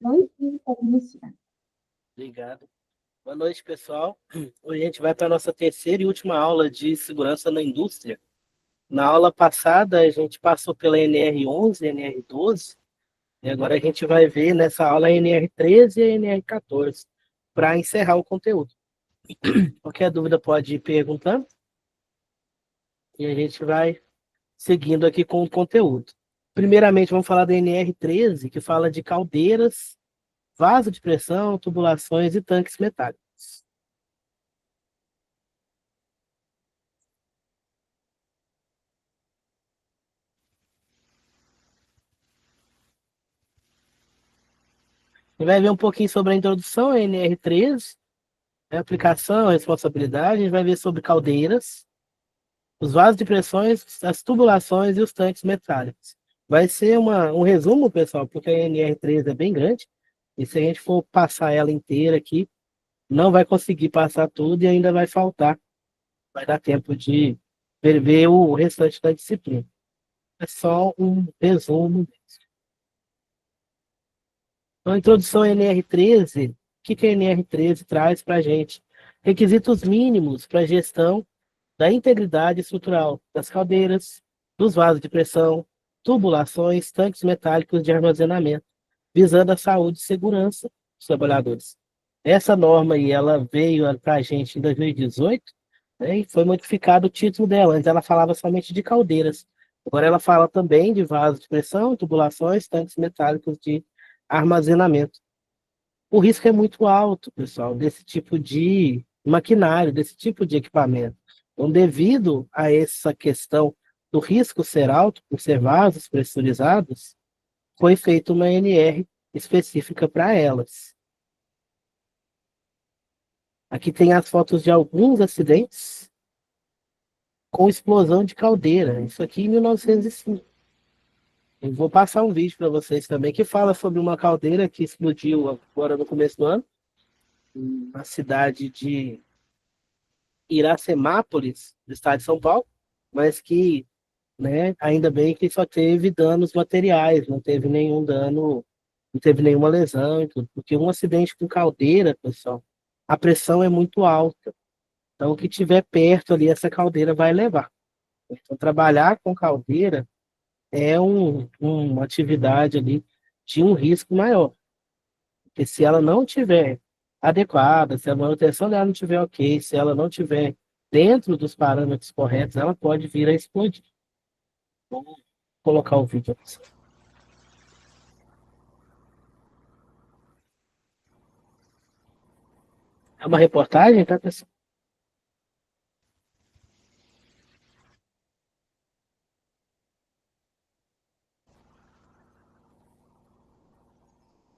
Oi, e pode iniciar. Obrigado. Boa noite, pessoal. Hoje a gente vai para a nossa terceira e última aula de segurança na indústria. Na aula passada, a gente passou pela NR11 e NR12, e agora a gente vai ver nessa aula a NR13 e a NR14, para encerrar o conteúdo. Qualquer dúvida pode ir perguntando, e a gente vai seguindo aqui com o conteúdo. Primeiramente, vamos falar da NR13, que fala de caldeiras, vaso de pressão, tubulações e tanques metálicos. A gente vai ver um pouquinho sobre a introdução à NR13, a aplicação, a responsabilidade. A gente vai ver sobre caldeiras, os vasos de pressões, as tubulações e os tanques metálicos. Vai ser um resumo, pessoal, porque a NR13 é bem grande, e se a gente for passar ela inteira aqui, não vai conseguir passar tudo e ainda vai faltar. Vai dar tempo de ver o restante da disciplina. É só um resumo. Então, a introdução à NR13, o que a NR13 traz para a gente? Requisitos mínimos para a gestão da integridade estrutural das caldeiras, dos vasos de pressão, tubulações, tanques metálicos de armazenamento, visando a saúde e segurança dos trabalhadores. Essa norma aí, ela veio para a gente em 2018, né, e foi modificado o título dela. Antes ela falava somente de caldeiras. Agora ela fala também de vasos de pressão, tubulações, tanques metálicos de armazenamento. O risco é muito alto, pessoal, desse tipo de maquinário, desse tipo de equipamento. Então, devido a essa questão do risco ser alto, por ser vasos pressurizados, foi feita uma NR específica para elas. Aqui tem as fotos de alguns acidentes com explosão de caldeira. Isso aqui em 1905. Eu vou passar um vídeo para vocês também que fala sobre uma caldeira que explodiu agora no começo do ano, na cidade de Iracemápolis, do estado de São Paulo, mas que, né, ainda bem que só teve danos materiais, não teve nenhum dano, não teve nenhuma lesão e tudo, porque um acidente com caldeira, pessoal, a pressão é muito alta. Então, o que tiver perto ali, essa caldeira vai levar. Então, trabalhar com caldeira é uma atividade ali de um risco maior. Porque se ela não tiver adequada, se a manutenção dela não tiver ok, se ela não tiver dentro dos parâmetros corretos, ela pode vir a explodir. Vou colocar o vídeo aqui. É uma reportagem, tá, pessoal?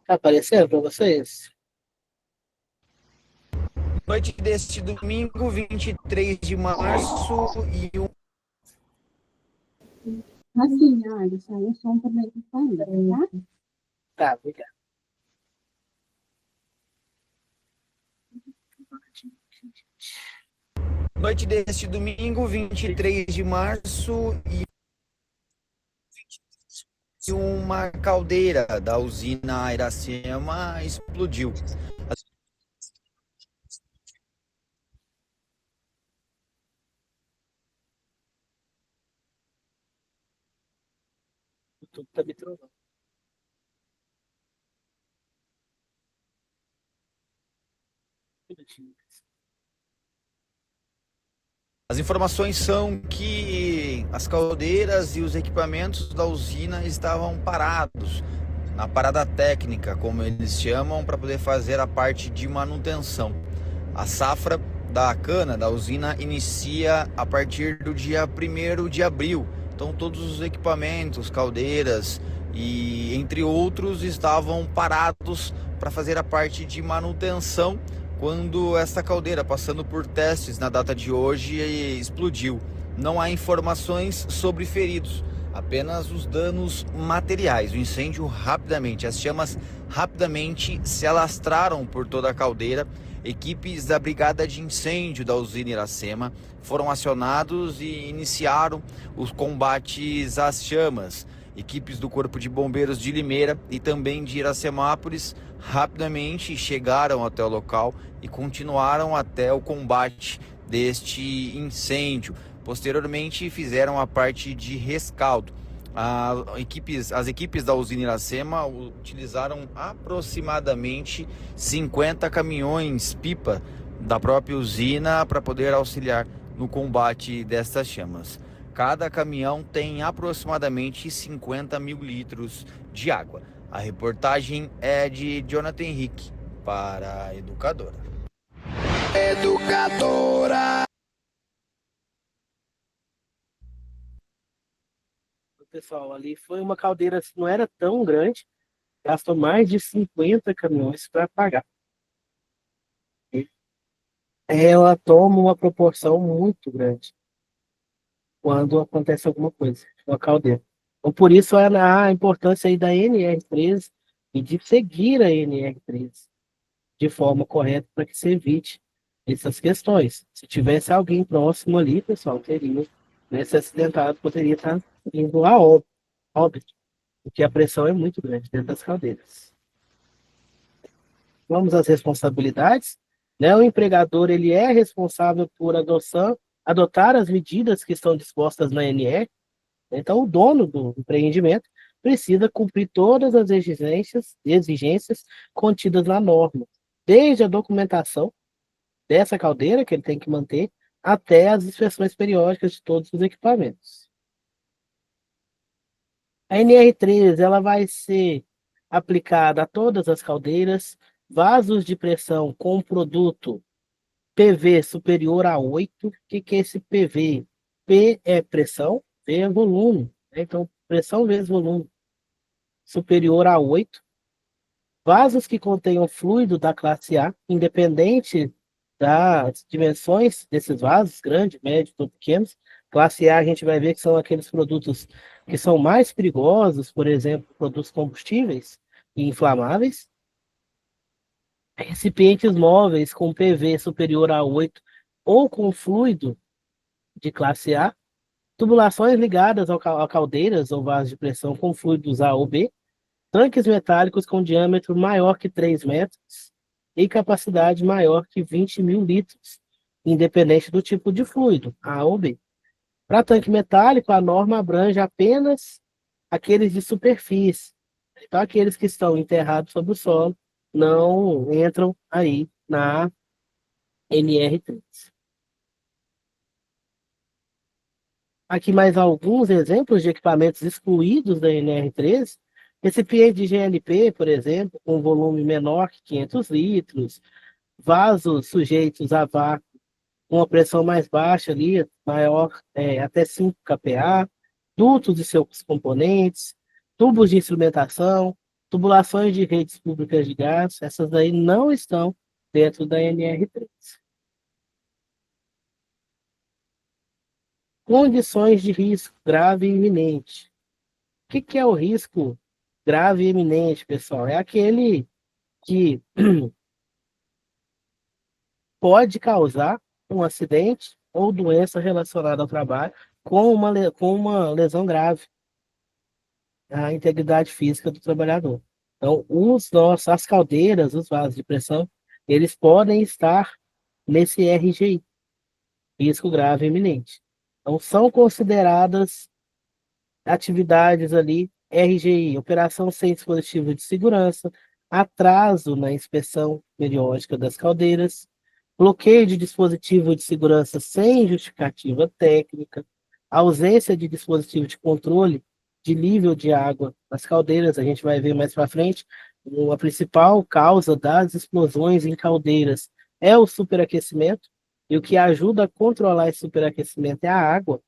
Tá aparecendo para vocês? Noite deste domingo, 23 de março, e um... Assim, olha, só o som também está saindo, tá? Tá, obrigado. Noite deste domingo, 23 de março, e uma caldeira da usina Iracema explodiu. Tudo tá me travando. As informações são que as caldeiras e os equipamentos da usina estavam parados, na parada técnica, como eles chamam, para poder fazer a parte de manutenção. A safra da cana da usina inicia a partir do dia 1º de abril. Então todos os equipamentos, caldeiras e entre outros estavam parados para fazer a parte de manutenção quando esta caldeira, passando por testes na data de hoje, explodiu. Não há informações sobre feridos, apenas os danos materiais. O incêndio rapidamente, as chamas rapidamente se alastraram por toda a caldeira. Equipes da Brigada de Incêndio da usina Iracema foram acionados e iniciaram os combates às chamas. Equipes do Corpo de Bombeiros de Limeira e também de Iracemápolis rapidamente chegaram até o local e continuaram até o combate deste incêndio. Posteriormente fizeram a parte de rescaldo. As equipes da usina Iracema utilizaram aproximadamente 50 caminhões-pipa da própria usina para poder auxiliar no combate destas chamas. Cada caminhão tem aproximadamente 50 mil litros de água. A reportagem é de Jonathan Henrique para a Educadora. Pessoal, ali foi uma caldeira, não era tão grande, gastou mais de 50 caminhões para apagar. Ela toma uma proporção muito grande quando acontece alguma coisa, uma caldeira. Então, por isso a importância aí da NR13 e de seguir a NR13 de forma correta para que se evite essas questões. Se tivesse alguém próximo ali, pessoal, teria, né, se acidentado, poderia estar indo a óbito, porque a pressão é muito grande dentro das caldeiras. Vamos às responsabilidades, né? O empregador ele é responsável por adotar as medidas que estão dispostas na NR. Então, o dono do empreendimento precisa cumprir todas as exigências contidas na norma, desde a documentação dessa caldeira, que ele tem que manter, até as inspeções periódicas de todos os equipamentos. A NR13 ela vai ser aplicada a todas as caldeiras, vasos de pressão com produto PV superior a 8. O que é esse PV? P é pressão, V é volume. Então, pressão vezes volume superior a 8. Vasos que contenham fluido da classe A, independente das dimensões desses vasos, grandes, médios ou pequenos. Classe A a gente vai ver que são aqueles produtos que são mais perigosos, por exemplo, produtos combustíveis e inflamáveis. Recipientes móveis com PV superior a 8 ou com fluido de classe A. Tubulações ligadas a caldeiras ou vasos de pressão com fluidos A ou B. Tanques metálicos com diâmetro maior que 3 metros e capacidade maior que 20 mil litros, independente do tipo de fluido, A ou B. Para tanque metálico, a norma abrange apenas aqueles de superfície. Então, aqueles que estão enterrados sob o solo não entram aí na NR13. Aqui mais alguns exemplos de equipamentos excluídos da NR13. Recipiente de GLP, por exemplo, com volume menor que 500 litros. Vasos sujeitos a vácuo com uma pressão mais baixa ali, maior, até 5 kPa. Dutos e seus componentes. Tubos de instrumentação. Tubulações de redes públicas de gás. Essas aí não estão dentro da NR13. Condições de risco grave e iminente. O que é o risco grave e iminente, pessoal? É aquele que pode causar um acidente ou doença relacionada ao trabalho com uma lesão grave à integridade física do trabalhador. Então, as caldeiras, os vasos de pressão, eles podem estar nesse RGI, risco grave e iminente. Então, são consideradas atividades ali, RGI, operação sem dispositivo de segurança, atraso na inspeção periódica das caldeiras, bloqueio de dispositivo de segurança sem justificativa técnica, ausência de dispositivo de controle de nível de água nas caldeiras. A gente vai ver mais para frente, a principal causa das explosões em caldeiras é o superaquecimento, e o que ajuda a controlar esse superaquecimento é a água.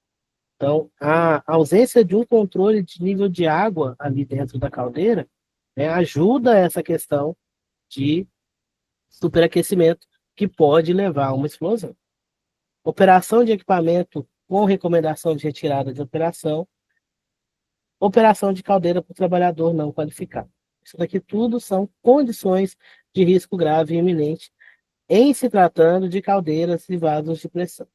Então, a ausência de um controle de nível de água ali dentro da caldeira, né, ajuda essa questão de superaquecimento que pode levar a uma explosão. Operação de equipamento com recomendação de retirada de operação. Operação de caldeira para o trabalhador não qualificado. Isso daqui tudo são condições de risco grave e iminente em se tratando de caldeiras e vasos de pressão.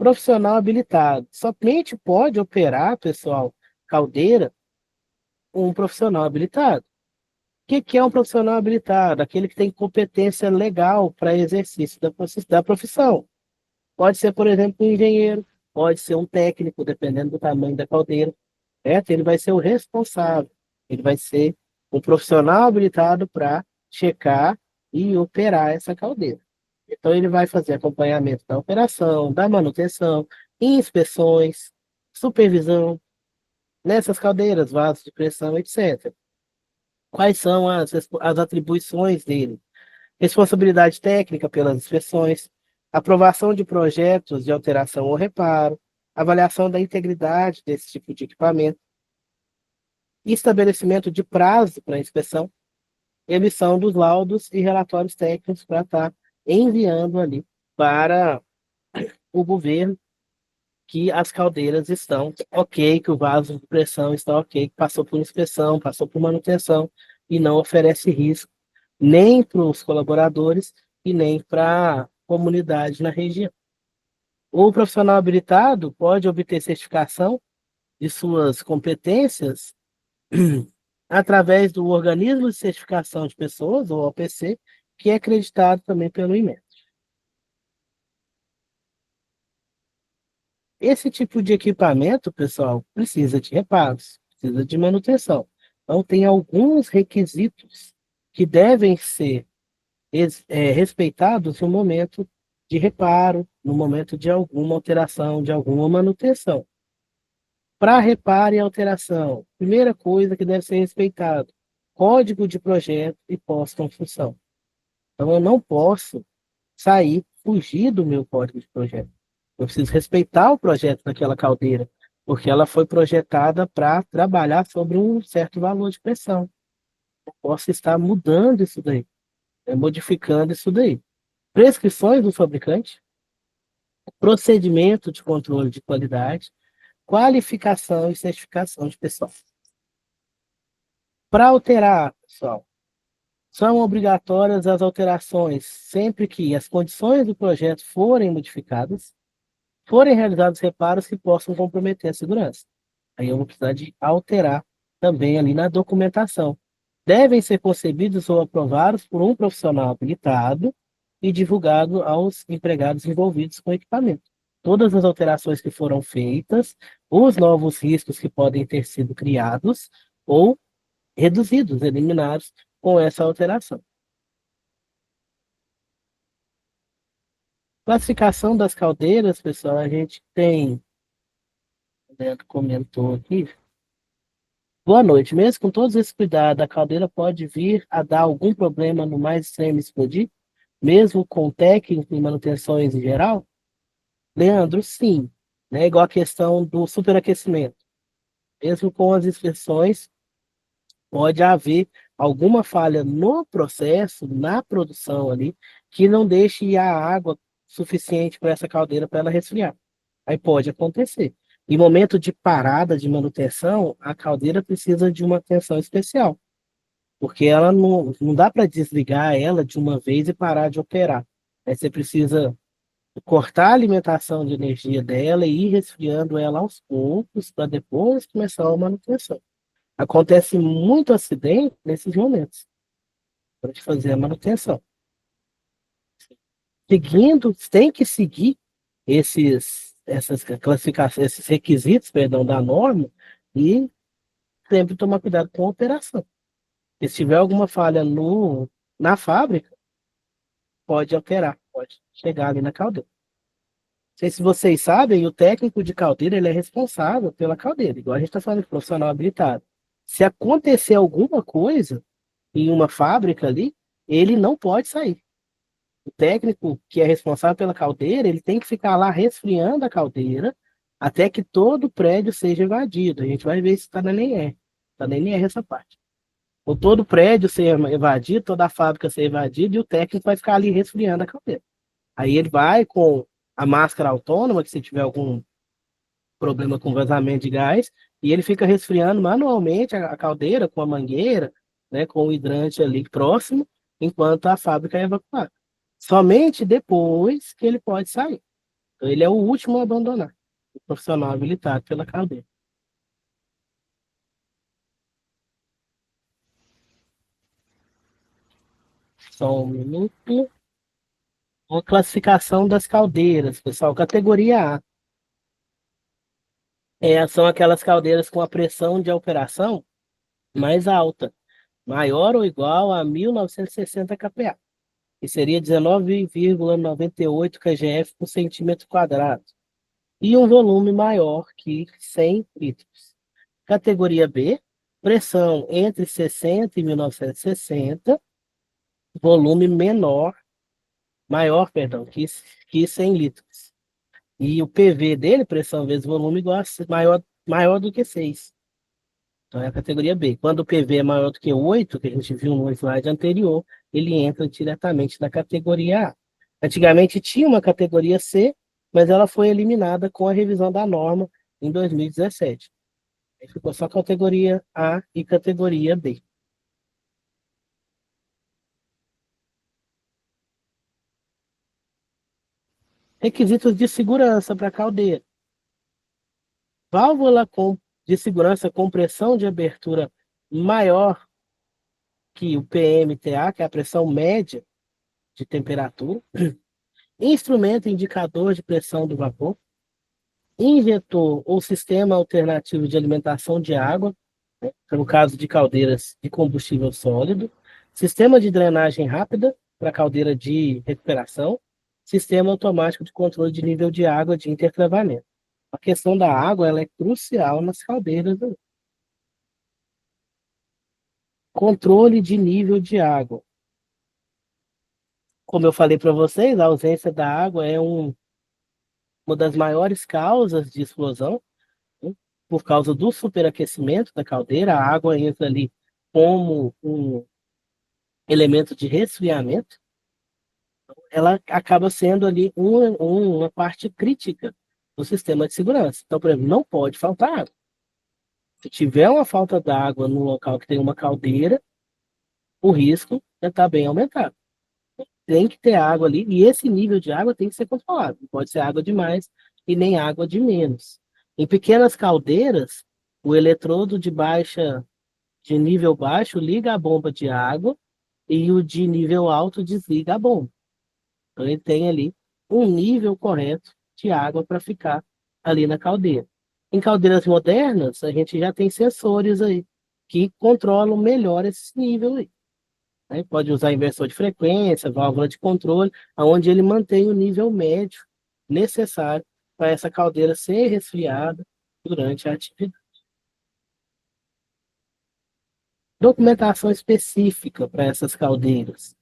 Profissional habilitado. Somente pode operar, pessoal, caldeira, um profissional habilitado. O que é um profissional habilitado? Aquele que tem competência legal para exercício da profissão. Pode ser, por exemplo, um engenheiro, pode ser um técnico, dependendo do tamanho da caldeira. Certo? Ele vai ser o responsável. Ele vai ser um profissional habilitado para checar e operar essa caldeira. Então, ele vai fazer acompanhamento da operação, da manutenção, inspeções, supervisão nessas caldeiras, vasos de pressão, etc. Quais são as atribuições dele? Responsabilidade técnica pelas inspeções, aprovação de projetos de alteração ou reparo, avaliação da integridade desse tipo de equipamento, estabelecimento de prazo para inspeção, emissão dos laudos e relatórios técnicos para estar enviando ali para o governo que as caldeiras estão ok, que o vaso de pressão está ok, que passou por inspeção, passou por manutenção e não oferece risco nem para os colaboradores e nem para a comunidade na região. O profissional habilitado pode obter certificação de suas competências através do Organismo de Certificação de Pessoas, ou OPC, que é acreditado também pelo INMET. Esse tipo de equipamento, pessoal, precisa de reparos, precisa de manutenção. Então, tem alguns requisitos que devem ser respeitados no momento de reparo, no momento de alguma alteração, de alguma manutenção. Para reparo e alteração, primeira coisa que deve ser respeitado, código de projeto e pós-construção. Então, eu não posso fugir do meu código de projeto. Eu preciso respeitar o projeto daquela caldeira, porque ela foi projetada para trabalhar sobre um certo valor de pressão. Eu posso estar mudando isso daí, modificando isso daí. Prescrições do fabricante, procedimento de controle de qualidade, qualificação e certificação de pessoal. Para alterar, pessoal, são obrigatórias as alterações sempre que as condições do projeto forem modificadas, forem realizados reparos que possam comprometer a segurança. Aí eu vou precisar de alterar também ali na documentação. Devem ser concebidos ou aprovados por um profissional habilitado e divulgado aos empregados envolvidos com o equipamento. Todas as alterações que foram feitas, os novos riscos que podem ter sido criados ou reduzidos, eliminados com essa alteração. Classificação das caldeiras, pessoal, a gente tem, o Leandro comentou aqui. Boa noite. Mesmo com todos esses cuidados, a caldeira pode vir a dar algum problema no mais extremo explodir? Mesmo com técnico e manutenções em geral? Leandro, sim. Né? Igual a questão do superaquecimento. Mesmo com as inspeções, pode haver alguma falha no processo, na produção ali, que não deixe a água suficiente para essa caldeira para ela resfriar. Aí pode acontecer. Em momento de parada de manutenção, a caldeira precisa de uma atenção especial, porque ela não dá para desligar ela de uma vez e parar de operar. Aí você precisa cortar a alimentação de energia dela e ir resfriando ela aos poucos para depois começar a manutenção. Acontece muito acidente nesses momentos, para fazer a manutenção. Tem que seguir essas classificações, esses requisitos, perdão, da norma e sempre tomar cuidado com a operação. E se tiver alguma falha na fábrica, pode alterar, pode chegar ali na caldeira. Não sei se vocês sabem, o técnico de caldeira ele é responsável pela caldeira, igual a gente está falando de profissional habilitado. Se acontecer alguma coisa em uma fábrica ali, ele não pode sair. O técnico que é responsável pela caldeira, ele tem que ficar lá resfriando a caldeira até que todo o prédio seja invadido. A gente vai ver se está na NR. Está na NR essa parte. Ou todo o prédio ser invadido, toda a fábrica ser invadida, e o técnico vai ficar ali resfriando a caldeira. Aí ele vai com a máscara autônoma, que se tiver algum problema com vazamento de gás, e ele fica resfriando manualmente a caldeira com a mangueira, né, com o hidrante ali próximo, enquanto a fábrica é evacuada. Somente depois que ele pode sair. Então, ele é o último a abandonar, o profissional habilitado pela caldeira. Só um minuto. Uma classificação das caldeiras, pessoal. Categoria A. São aquelas caldeiras com a pressão de operação mais alta, maior ou igual a 1960 kPa, que seria 19,98 kgf por centímetro quadrado, e um volume maior que 100 litros. Categoria B, pressão entre 60 e 1960, volume maior, que 100 litros. E o PV dele, pressão vezes volume, maior do que 6. Então é a categoria B. Quando o PV é maior do que 8, que a gente viu no slide anterior, ele entra diretamente na categoria A. Antigamente tinha uma categoria C, mas ela foi eliminada com a revisão da norma em 2017. Aí ficou só categoria A e categoria B. Requisitos de segurança para a caldeira. Válvula de segurança com pressão de abertura maior que o PMTA, que é a pressão média de temperatura. Instrumento indicador de pressão do vapor. Injetor ou sistema alternativo de alimentação de água, né, no caso de caldeiras de combustível sólido. Sistema de drenagem rápida para caldeira de recuperação. Sistema automático de controle de nível de água de intertravamento. A questão da água ela é crucial nas caldeiras. Né? Controle de nível de água. Como eu falei para vocês, a ausência da água é uma das maiores causas de explosão, né? Por causa do superaquecimento da caldeira, a água entra ali como um elemento de resfriamento, ela acaba sendo ali uma parte crítica do sistema de segurança. Então, por exemplo, não pode faltar água. Se tiver uma falta d'água no local que tem uma caldeira, o risco está bem aumentado. Tem que ter água ali, e esse nível de água tem que ser controlado. Não pode ser água demais e nem água de menos. Em pequenas caldeiras, o eletrodo de nível baixo liga a bomba de água e o de nível alto desliga a bomba. Então ele tem ali um nível correto de água para ficar ali na caldeira. Em caldeiras modernas, a gente já tem sensores aí que controlam melhor esse nível aí. Né? Pode usar inversor de frequência, válvula de controle, onde ele mantém o nível médio necessário para essa caldeira ser resfriada durante a atividade. Documentação específica para essas caldeiras.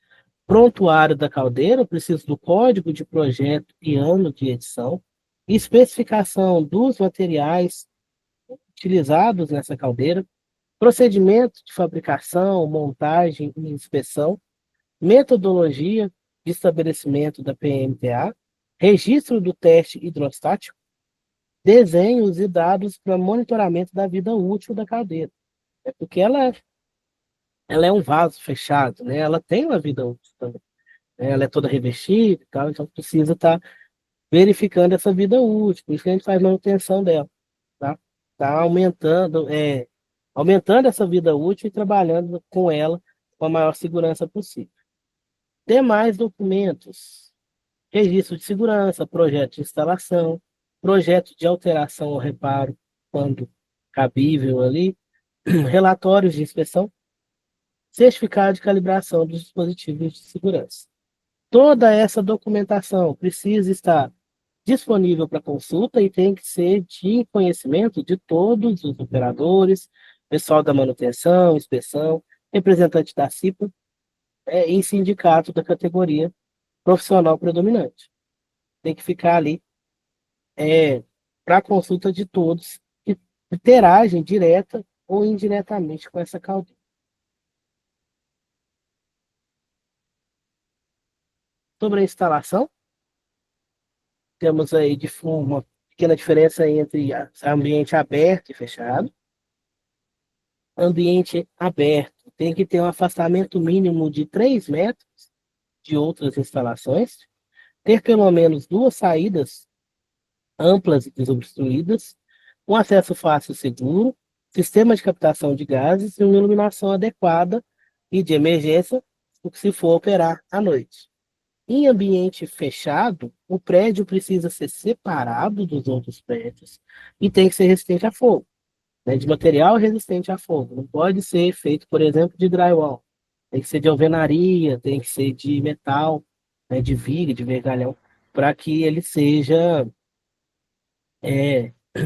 Prontuário da caldeira, eu preciso do código de projeto e ano de edição, especificação dos materiais utilizados nessa caldeira, procedimento de fabricação, montagem e inspeção, metodologia de estabelecimento da PMTA, registro do teste hidrostático, desenhos e dados para monitoramento da vida útil da caldeira. É porque ela é um vaso fechado, né? Ela tem uma vida útil também. Né? Ela é toda revestida e tal, então precisa estar verificando essa vida útil, por isso que a gente faz manutenção dela. Tá aumentando essa vida útil e trabalhando com ela com a maior segurança possível. Demais documentos: registro de segurança, projeto de instalação, projeto de alteração ou reparo, quando cabível ali, relatórios de inspeção, certificado de calibração dos dispositivos de segurança. Toda essa documentação precisa estar disponível para consulta e tem que ser de conhecimento de todos os operadores, pessoal da manutenção, inspeção, representante da CIPA e sindicato da categoria profissional predominante. Tem que ficar ali para consulta de todos que interagem direta ou indiretamente com essa caldeira. Sobre a instalação, temos aí uma pequena diferença entre ambiente aberto e fechado. Ambiente aberto tem que ter um afastamento mínimo de 3 metros de outras instalações, ter pelo menos 2 saídas amplas e desobstruídas, um acesso fácil e seguro, sistema de captação de gases e uma iluminação adequada e de emergência, se for operar à noite. Em ambiente fechado, o prédio precisa ser separado dos outros prédios e tem que ser resistente a fogo, né, de material resistente a fogo. Não pode ser feito, por exemplo, de drywall. Tem que ser de alvenaria, tem que ser de metal, né, de viga, de vergalhão, para que ele seja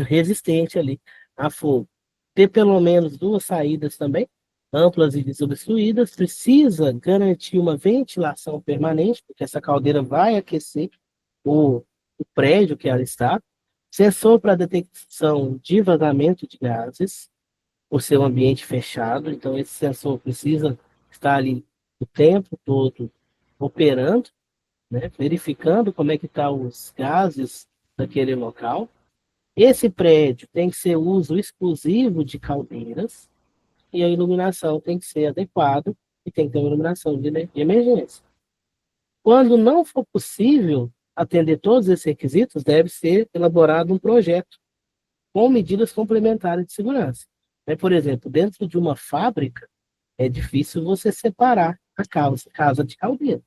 resistente ali a fogo. Ter pelo menos duas saídas também, amplas e desobstruídas. Precisa garantir uma ventilação permanente, porque essa caldeira vai aquecer o prédio que ela está. Sensor para detecção de vazamento de gases, por ser um ambiente fechado. Então, esse sensor precisa estar ali o tempo todo operando, né, verificando como é que estão os gases daquele local. Esse prédio tem que ser uso exclusivo de caldeiras e a iluminação tem que ser adequada e tem que ter uma iluminação de emergência. Quando não for possível atender todos esses requisitos, deve ser elaborado um projeto com medidas complementares de segurança. Por exemplo, dentro de uma fábrica, é difícil você separar a casa de caldeira.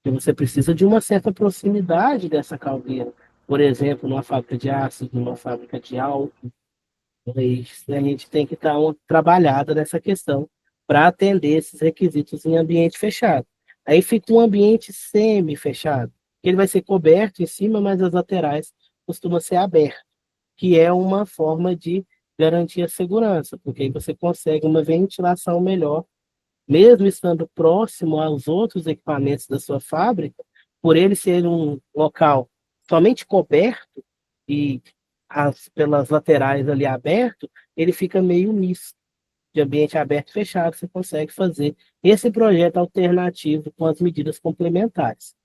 Porque você precisa de uma certa proximidade dessa caldeira. Por exemplo, numa fábrica de ácido, numa fábrica de álcool. A gente tem que dar uma trabalhada nessa questão para atender esses requisitos em ambiente fechado. Aí fica um ambiente semi-fechado. Ele vai ser coberto em cima, mas as laterais costumam ser abertas, que é uma forma de garantir a segurança, porque aí você consegue uma ventilação melhor, mesmo estando próximo aos outros equipamentos da sua fábrica, por ele ser um local somente coberto e pelas laterais ali aberto, ele fica meio misto. De ambiente aberto e fechado, você consegue fazer esse projeto alternativo com as medidas complementares,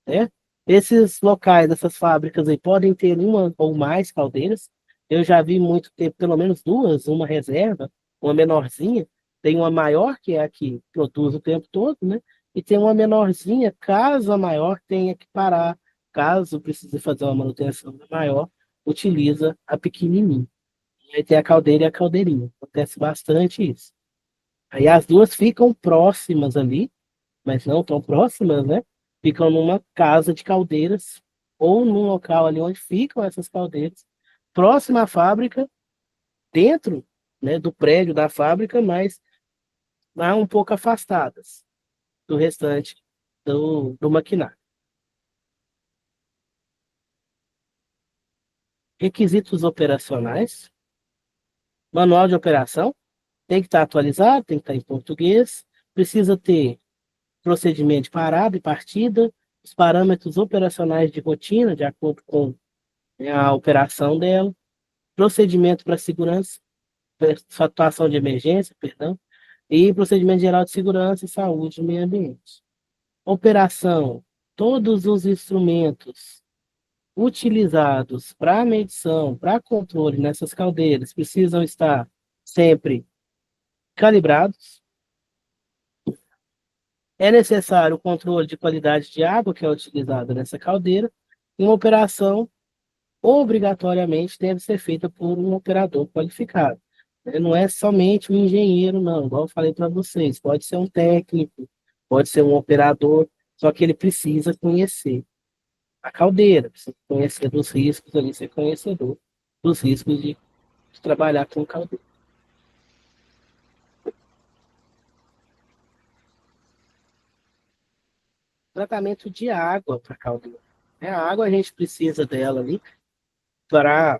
né? Esses locais, essas fábricas aí, podem ter uma ou mais caldeiras. Eu já vi muito ter pelo menos duas, uma reserva, uma menorzinha. Tem uma maior, que é a que produz o tempo todo, né? E tem uma menorzinha, caso a maior tenha que parar, caso precise fazer uma manutenção maior, utiliza a pequenininha. E aí tem a caldeira e a caldeirinha. Acontece bastante isso. Aí as duas ficam próximas ali, mas não tão próximas, né? Ficam numa casa de caldeiras ou num local ali onde ficam essas caldeiras, próxima à fábrica, dentro, né, do prédio da fábrica, mas lá um pouco afastadas do restante do maquinário. Requisitos operacionais. Manual de operação. Tem que estar atualizado, tem que estar em português. Precisa ter procedimento de parada e partida, os parâmetros operacionais de rotina, de acordo com a operação dela, procedimento para segurança, atuação de emergência, perdão, e procedimento geral de segurança e saúde no meio ambiente. Operação, todos os instrumentos utilizados para medição, para controle nessas caldeiras precisam estar sempre calibrados. É necessário o controle de qualidade de água que é utilizada nessa caldeira, e uma operação obrigatoriamente deve ser feita por um operador qualificado. Não é somente um engenheiro, não, igual eu falei para vocês, pode ser um técnico, pode ser um operador, só que ele precisa conhecer a caldeira, precisa conhecer dos riscos ali, ser conhecedor dos riscos de trabalhar com caldeira. Tratamento de água para caldeira. A água a gente precisa dela ali para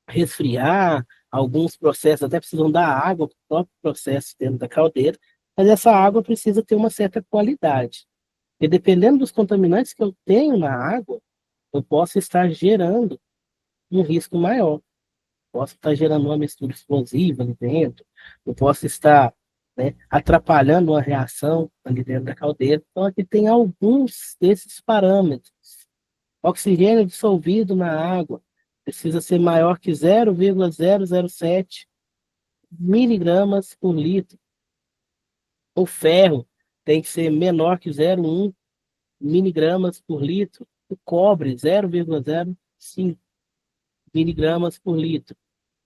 resfriar, alguns processos até precisam dar água para o próprio processo dentro da caldeira, mas essa água precisa ter uma certa qualidade. E dependendo dos contaminantes que eu tenho na água, eu posso estar gerando um risco maior. Posso estar gerando uma mistura explosiva ali dentro, eu posso estar, né, atrapalhando uma reação ali dentro da caldeira. Então, aqui tem alguns desses parâmetros. Oxigênio dissolvido na água precisa ser maior que 0,007 miligramas por litro. O ferro tem que ser menor que 0,1 miligramas por litro. O cobre, 0,0 5 miligramas por litro.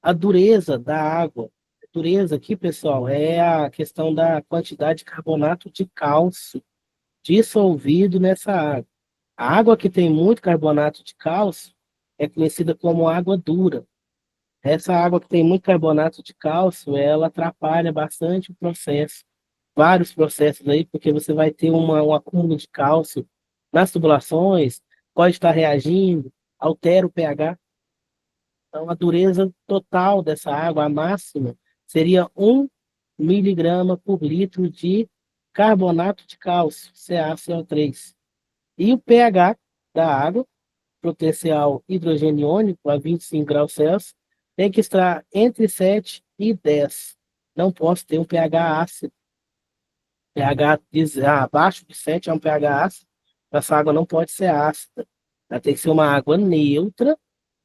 A dureza da água, a dureza aqui, pessoal, é a questão da quantidade de carbonato de cálcio dissolvido nessa água. A água que tem muito carbonato de cálcio é conhecida como água dura. Essa água que tem muito carbonato de cálcio, ela atrapalha bastante o processo, vários processos aí, porque você vai ter um acúmulo de cálcio nas tubulações, pode estar reagindo, altera o pH. Então, a dureza total dessa água, a máxima, seria 1 miligrama por litro de carbonato de cálcio, CaCO3. E o pH da água, potencial hidrogênio iônico, a 25 graus Celsius, tem que estar entre 7 e 10. Não posso ter um pH ácido. pH abaixo de 7 é um pH ácido. Essa água não pode ser ácida. Ela tem que ser uma água neutra,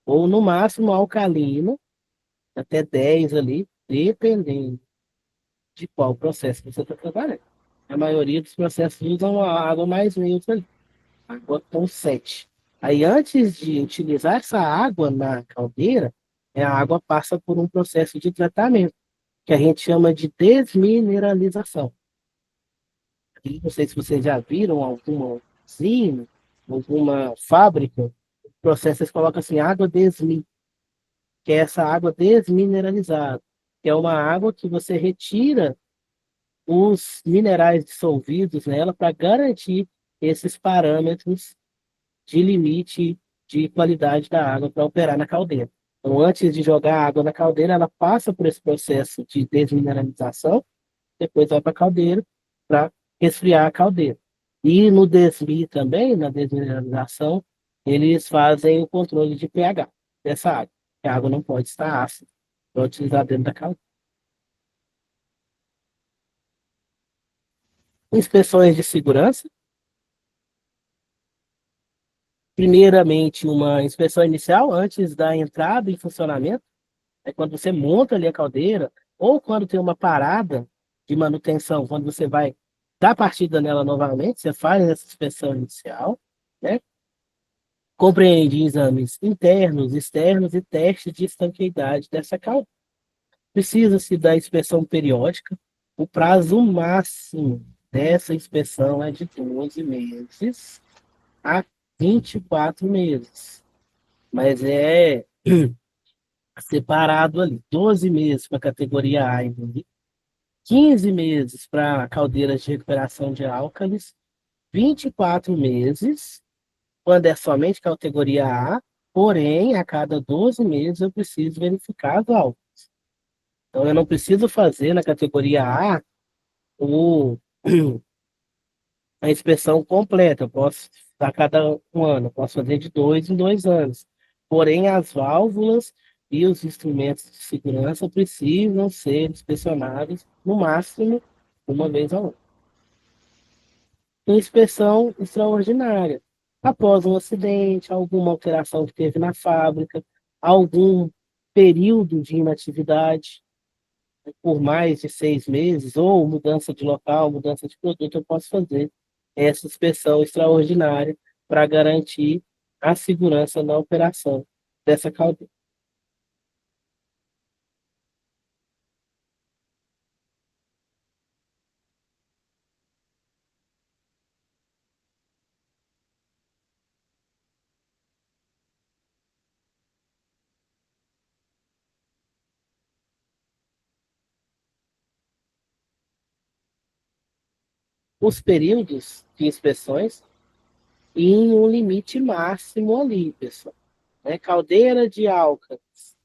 ou no máximo alcalina, até 10 ali, dependendo de qual processo você está trabalhando. A maioria dos processos usam a água mais neutra ali, água com 7. Aí, antes de utilizar essa água na caldeira, a água passa por um processo de tratamento, que a gente chama de desmineralização. E não sei se vocês já viram alguma usina, alguma fábrica, o processo eles colocam assim, água desmi, que é essa água desmineralizada, que é uma água que você retira os minerais dissolvidos nela para garantir esses parâmetros de limite de qualidade da água para operar na caldeira. Então, antes de jogar a água na caldeira, ela passa por esse processo de desmineralização, depois vai para a caldeira para resfriar a caldeira. E no desmi também, na desmineralização, eles fazem o controle de pH dessa água. A água não pode estar ácida para utilizar dentro da caldeira. Inspeções de segurança. Primeiramente, uma inspeção inicial antes da entrada em funcionamento. É quando você monta ali a caldeira, ou quando tem uma parada de manutenção, quando você vai dar partida nela novamente, você faz essa inspeção inicial, né? Compreende exames internos, externos e testes de estanqueidade dessa caldeira. Precisa-se da inspeção periódica. O prazo máximo dessa inspeção é de 12 meses a 24 meses. Mas é separado ali. 12 meses para a categoria A e B, 15 meses para caldeiras de recuperação de álcalis, 24 meses quando é somente categoria A, porém, a cada 12 meses eu preciso verificar as álcalis. Então, eu não preciso fazer na categoria A a inspeção completa. Eu posso, a cada um ano, eu posso fazer de 2 em 2 anos. Porém, as válvulas e os instrumentos de segurança precisam ser inspecionados, no máximo, uma vez ao ano. Inspeção extraordinária. Após um acidente, alguma alteração que teve na fábrica, algum período de inatividade, por mais de 6 meses, ou mudança de local, mudança de produto, eu posso fazer essa inspeção extraordinária para garantir a segurança na operação dessa caldeira. Os períodos de inspeções em um limite máximo ali, pessoal. Caldeira de álcalis,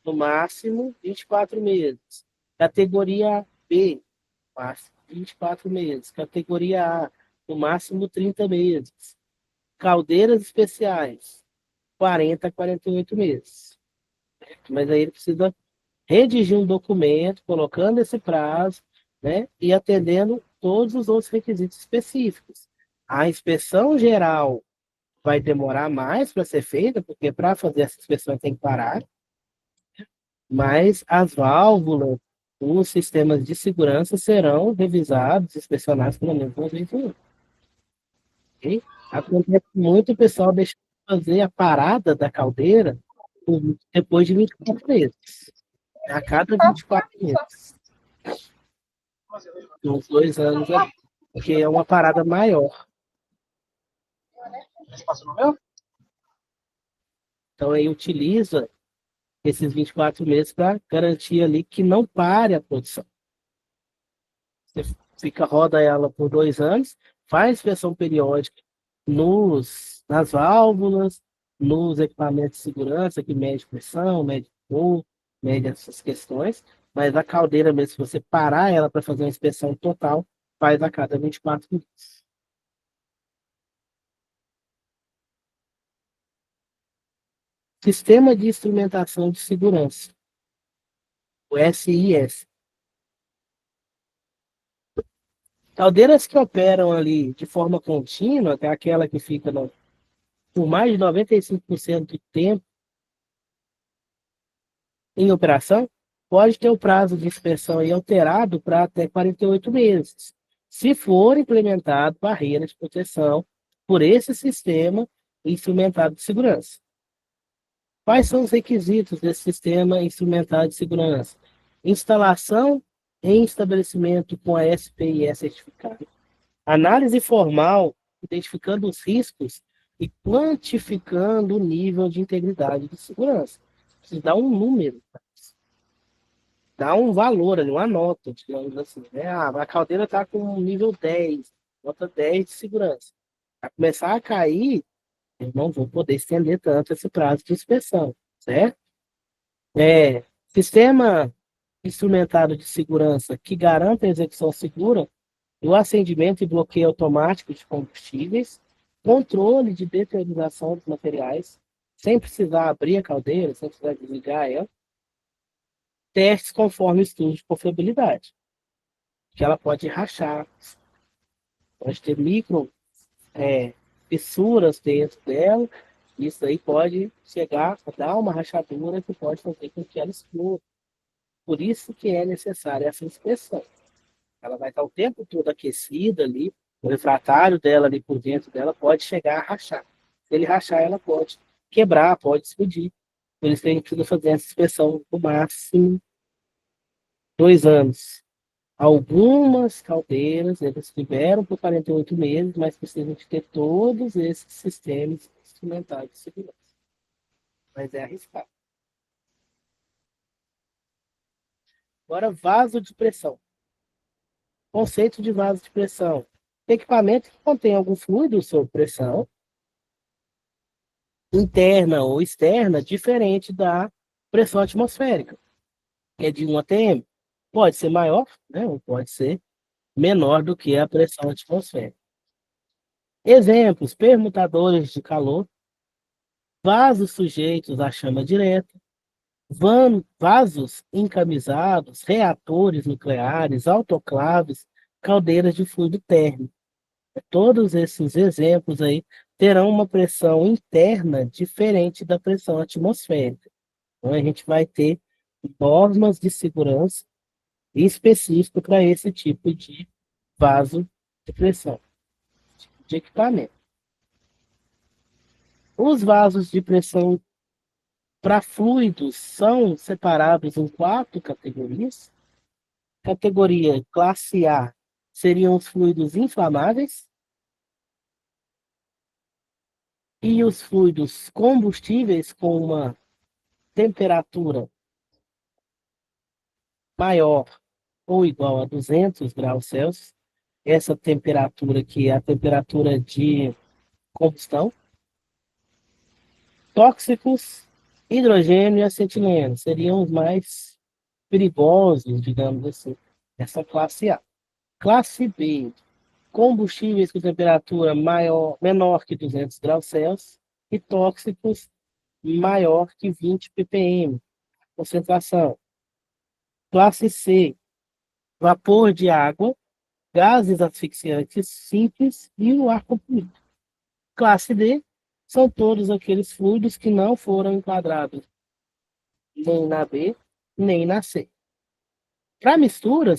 no máximo 24 meses. Categoria B, máximo 24 meses. Categoria A, no máximo 30 meses. Caldeiras especiais, 40 a 48 meses. Mas aí ele precisa redigir um documento, colocando esse prazo, né, e atendendo todos os outros requisitos específicos. A inspeção geral vai demorar mais para ser feita, porque para fazer essa inspeção tem que parar, mas as válvulas, os sistemas de segurança serão revisados, inspecionados pelo menos uma vez por ano. Okay? Acontece muito o pessoal deixar fazer a parada da caldeira depois de 24 meses. A cada 24 meses. Uns 2 anos ali. Porque é uma parada maior. Então aí utiliza esses 24 meses para garantir ali que não pare a produção. Você roda ela por 2 anos, faz inspeção periódica nas válvulas, nos equipamentos de segurança, que mede pressão, mede fogo, mede essas questões, mas a caldeira mesmo, se você parar ela para fazer uma inspeção total, faz a cada 24 meses. Sistema de Instrumentação de Segurança, o SIS. Caldeiras que operam ali de forma contínua, que é aquela que fica por mais de 95% do tempo em operação, pode ter o prazo de inspeção aí alterado para até 48 meses, se for implementado barreira de proteção por esse sistema instrumentado de segurança. Quais são os requisitos desse sistema instrumentado de segurança? Instalação em estabelecimento com a SPIE certificado. Análise formal, identificando os riscos e quantificando o nível de integridade de segurança. Precisa dar um número, dá um valor ali, uma nota, digamos assim. Né? A caldeira está com um nível 10, nota 10 de segurança. Vai começar a cair, eu não vou poder estender tanto esse prazo de inspeção, certo? Sistema instrumentado de segurança que garanta a execução segura, o acendimento e bloqueio automático de combustíveis, controle de deteriorização dos materiais, sem precisar abrir a caldeira, sem precisar desligar ela, testes conforme o estudo de confiabilidade, que ela pode rachar, pode ter fissuras dentro dela, isso aí pode chegar a dar uma rachadura que pode fazer com que ela exploda. Por isso que é necessária essa inspeção. Ela vai estar o tempo todo aquecida ali, o refratário dela ali por dentro dela pode chegar a rachar. Se ele rachar, ela pode quebrar, pode explodir. Por isso que a gente precisa fazer essa inspeção no máximo 2 anos. Algumas caldeiras, eles liberam por 48 meses, mas precisam de ter todos esses sistemas instrumentados de segurança. Mas é arriscado. Agora, vaso de pressão. Conceito de vaso de pressão. Equipamento que contém algum fluido sob pressão, interna ou externa, diferente da pressão atmosférica, que é de 1 atm. Pode ser maior, né, ou pode ser menor do que a pressão atmosférica. Exemplos: permutadores de calor, vasos sujeitos à chama direta, vasos encamisados, reatores nucleares, autoclaves, caldeiras de fluido térmico. Todos esses exemplos aí terão uma pressão interna diferente da pressão atmosférica. Então, a gente vai ter normas de segurança específicas para esse tipo de vaso de pressão, de equipamento. Os vasos de pressão para fluidos são separados em 4 categorias. Categoria classe A seriam os fluidos inflamáveis e os fluidos combustíveis com uma temperatura maior ou igual a 200 graus Celsius. Essa temperatura aqui é a temperatura de combustão. Tóxicos, hidrogênio e acetileno seriam os mais perigosos, digamos assim, essa classe A. Classe B, combustíveis com temperatura menor que 200 graus Celsius e tóxicos maior que 20 ppm, concentração. Classe C, vapor de água, gases asfixiantes simples e o ar comprimido. Classe D, são todos aqueles fluidos que não foram enquadrados nem na B, nem na C. Para mistura,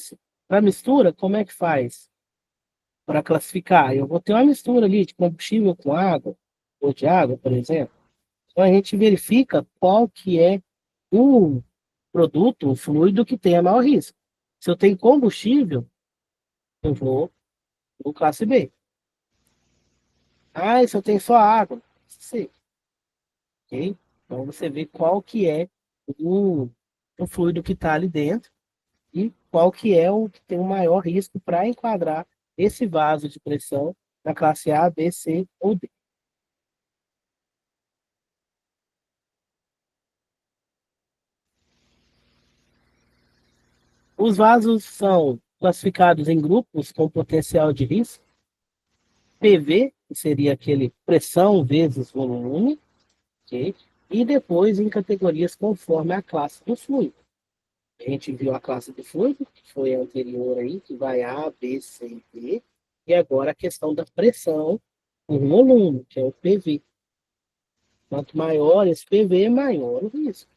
como é que faz para classificar? Eu vou ter uma mistura ali de combustível com água, ou de água, por exemplo. Então, a gente verifica qual que é o produto, o fluido que tem a maior risco. Se eu tenho combustível, eu vou no classe B. Ah, e se eu tenho só água? C. Ok? Então, você vê qual que é o, o fluido que está ali dentro e qual que é o que tem o maior risco para enquadrar esse vaso de pressão na classe A, B, C ou D. Os vasos são classificados em grupos com potencial de risco. PV, que seria aquele pressão vezes volume, ok? E depois em categorias conforme a classe do fluido. A gente viu a classe do fluido, que foi a anterior aí, que vai A, B, C e D. E agora a questão da pressão por volume, que é o PV. Quanto maior esse PV, maior o risco.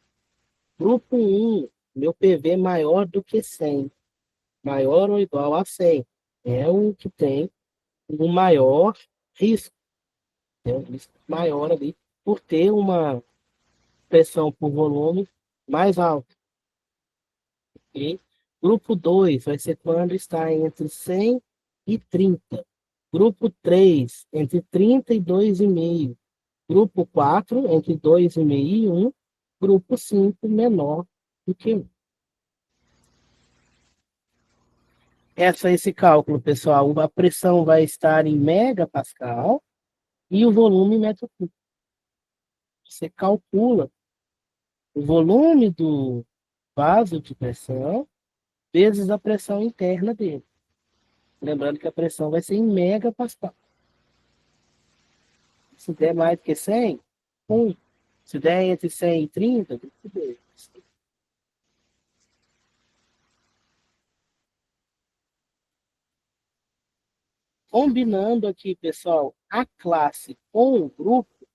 Grupo 1, meu PV é maior do que 100. Maior ou igual a 100. É o que tem o maior risco. É um risco maior ali, por ter uma pressão por volume mais alta. Okay? Grupo 2 vai ser quando está entre 100 e 30. Grupo 3, entre 30 e 2,5. Grupo 4, entre 2,5 e 1. Grupo 5, menor do que 1. Esse cálculo, pessoal, a pressão vai estar em megapascal e o volume em metro cúbico. Você calcula o volume do vaso de pressão vezes a pressão interna dele. Lembrando que a pressão vai ser em megapascal. Se der mais do que 100, 1. Se der entre 100 e 30, 2. Combinando aqui, pessoal, a classe com o grupo,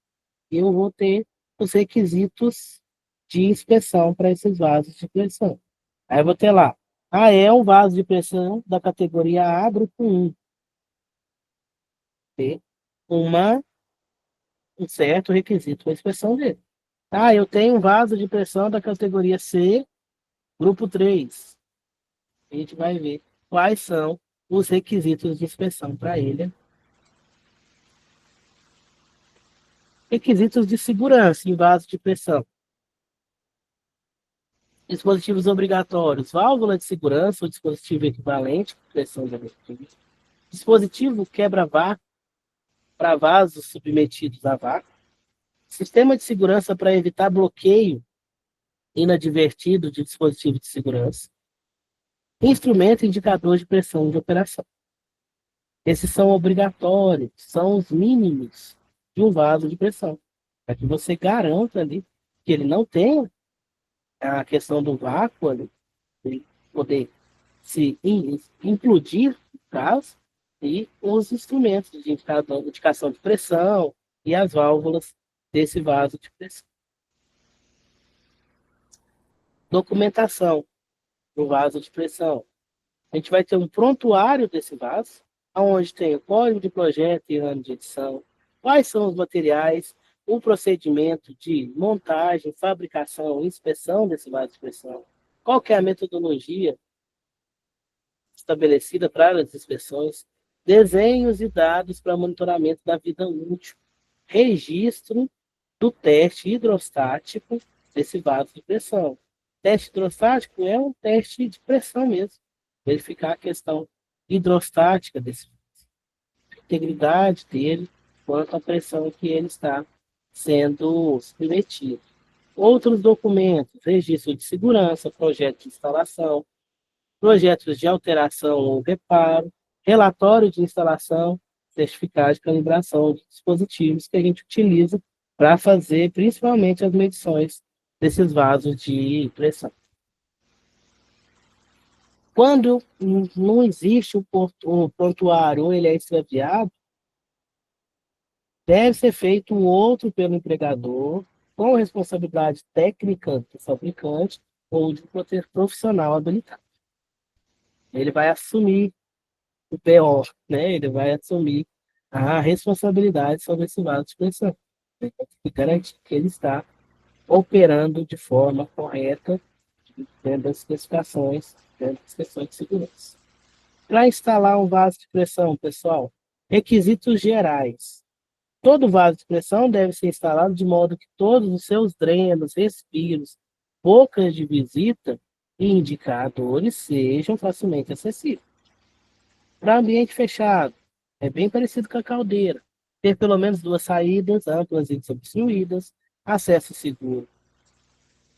eu vou ter os requisitos de inspeção para esses vasos de pressão. Aí eu vou ter lá, é um vaso de pressão da categoria A, grupo 1. Ter um certo requisito para a inspeção dele. Eu tenho um vaso de pressão da categoria C, grupo 3. A gente vai ver quais são os requisitos de inspeção para ele. Requisitos de segurança em vaso de pressão. Dispositivos obrigatórios, válvula de segurança ou dispositivo equivalente, pressão de abertura. Dispositivo quebra-vácuo para vasos submetidos a vácuo. Sistema de segurança para evitar bloqueio inadvertido de dispositivo de segurança. Instrumento indicador de pressão de operação. Esses são obrigatórios, são os mínimos de um vaso de pressão, para que você garanta ali que ele não tenha a questão do vácuo ali, ele poder se implodir no caso, e os instrumentos de indicação de pressão e as válvulas desse vaso de pressão. Documentação do vaso de pressão. A gente vai ter um prontuário desse vaso, onde tem o código de projeto e ano de edição, quais são os materiais, o procedimento de montagem, fabricação e inspeção desse vaso de pressão, qual que é a metodologia estabelecida para as inspeções, desenhos e dados para monitoramento da vida útil, registro do teste hidrostático desse vaso de pressão. Teste hidrostático é um teste de pressão mesmo, verificar a questão hidrostática desse vaso, a integridade dele, quanto à pressão que ele está sendo submetido. Outros documentos, registro de segurança, projeto de instalação, projetos de alteração ou reparo, relatório de instalação, certificado de calibração de dispositivos que a gente utiliza para fazer principalmente as medições desses vasos de pressão. Quando não existe o prontuário ou ele é extraviado, deve ser feito um outro pelo empregador, com responsabilidade técnica do fabricante ou de um profissional habilitado. Ele vai assumir o PO, né? Ele vai assumir a responsabilidade sobre esse vaso de pressão e garantir que ele está operando de forma correta dentro das especificações, dentro das questões de segurança. Para instalar um vaso de pressão, pessoal, requisitos gerais. Todo vaso de pressão deve ser instalado de modo que todos os seus drenos, respiros, bocas de visita e indicadores sejam facilmente acessíveis. Para ambiente fechado, é bem parecido com a caldeira. Ter pelo menos 2 saídas amplas e desobstruídas, acesso seguro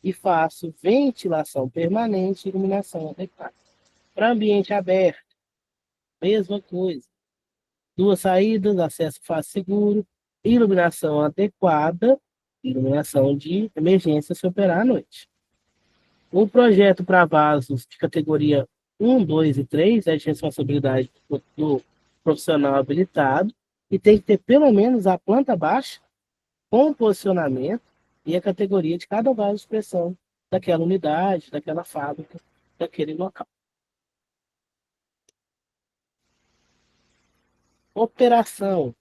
e fácil, ventilação permanente e iluminação adequada. Para ambiente aberto, mesma coisa. 2 saídas, acesso fácil e seguro, iluminação adequada, iluminação de emergência se operar à noite. O projeto para vasos de categoria 1, 2 e 3 é de responsabilidade do profissional habilitado e tem que ter pelo menos a planta baixa com o posicionamento e a categoria de cada vaso de pressão daquela unidade, daquela fábrica, daquele local. Operação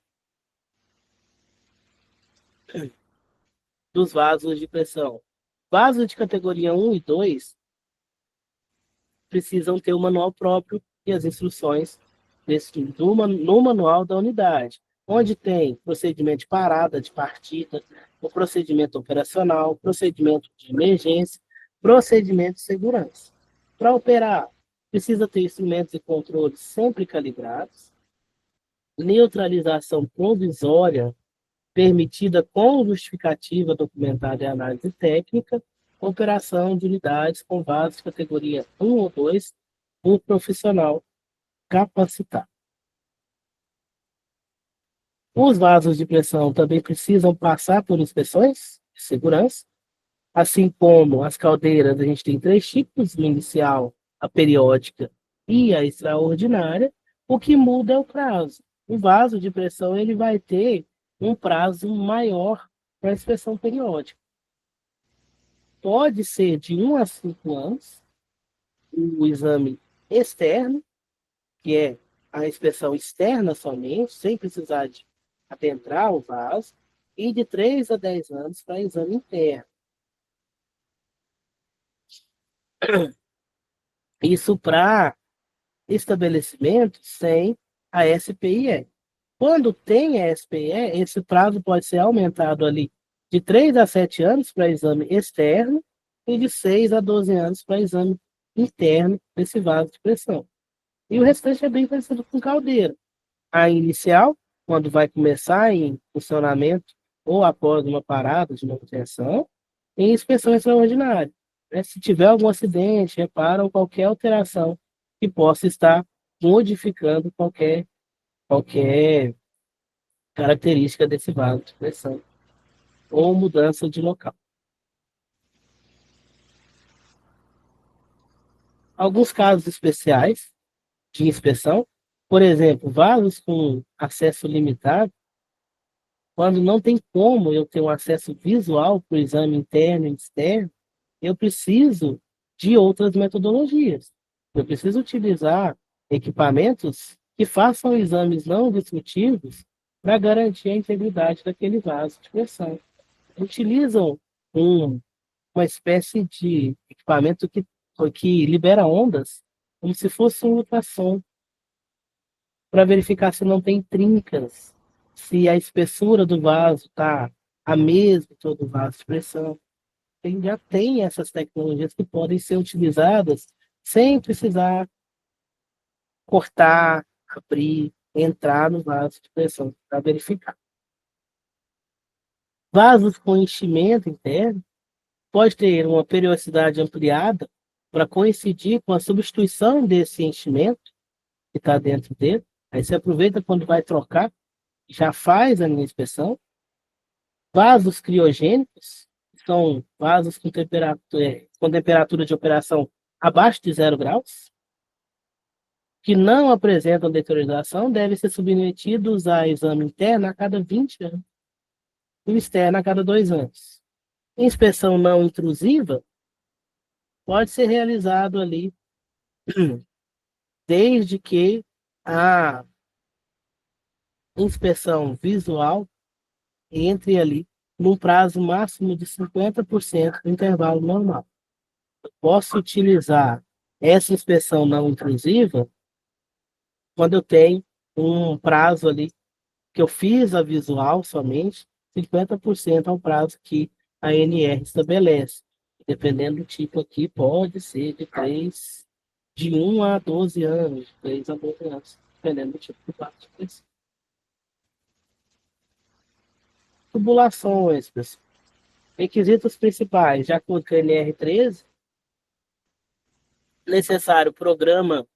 dos vasos de pressão. Vasos de categoria 1 e 2 precisam ter o manual próprio e as instruções no manual da unidade, onde tem procedimento de parada, de partida, o procedimento operacional, procedimento de emergência, procedimento de segurança. Para operar, precisa ter instrumentos e controles sempre calibrados, neutralização provisória permitida com justificativa documentada e análise técnica, operação de unidades com vasos de categoria 1 ou 2 por profissional capacitado. Os vasos de pressão também precisam passar por inspeções de segurança, assim como as caldeiras, a gente tem 3 tipos, a inicial, a periódica e a extraordinária. O que muda é o prazo. O vaso de pressão ele vai ter um prazo maior para a inspeção periódica. Pode ser de 1 a 5 anos, o exame externo, que é a inspeção externa somente, sem precisar de adentrar o vaso, e de 3 a 10 anos para exame interno. Isso para estabelecimentos sem a SPIE. Quando tem a SPIE, esse prazo pode ser aumentado ali de 3 a 7 anos para exame externo e de 6 a 12 anos para exame interno desse vaso de pressão. E o restante é bem parecido com caldeira. A inicial, quando vai começar em funcionamento ou após uma parada de manutenção, e inspeção extraordinária. Se tiver algum acidente, repara ou qualquer alteração que possa estar modificando qualquer característica desse vaso de pressão ou mudança de local. Alguns casos especiais de inspeção, por exemplo, vasos com acesso limitado, quando não tem como eu ter um acesso visual para o exame interno e externo, eu preciso de outras metodologias. Eu preciso utilizar equipamentos que façam exames não destrutivos para garantir a integridade daquele vaso de pressão. Utilizam uma espécie de equipamento que libera ondas, como se fosse um ultrassom, para verificar se não tem trincas, se a espessura do vaso está a mesma em todo o vaso de pressão. Já tem essas tecnologias que podem ser utilizadas sem precisar cortar, abrir, entrar no vaso de pressão para verificar. Vasos com enchimento interno pode ter uma periodicidade ampliada para coincidir com a substituição desse enchimento que está dentro dele. Aí você aproveita quando vai trocar, já faz a minha inspeção. Vasos criogênicos são vasos com temperatura de operação abaixo de 0 graus, que não apresentam deterioração, devem ser submetidos a exame interno a cada 20 anos e o externo a cada 2 anos. Inspeção não intrusiva pode ser realizado ali desde que inspeção visual, entre ali num prazo máximo de 50% do intervalo normal. Eu posso utilizar essa inspeção não intrusiva quando eu tenho um prazo ali que eu fiz a visual somente, 50% é o prazo que a ANR estabelece. Dependendo do tipo aqui, pode ser de 1 a 12 anos, de 3 a 12 anos, dependendo do tipo de prazo. Tubulações, pessoal. Requisitos principais, de acordo com a NR13, necessário programa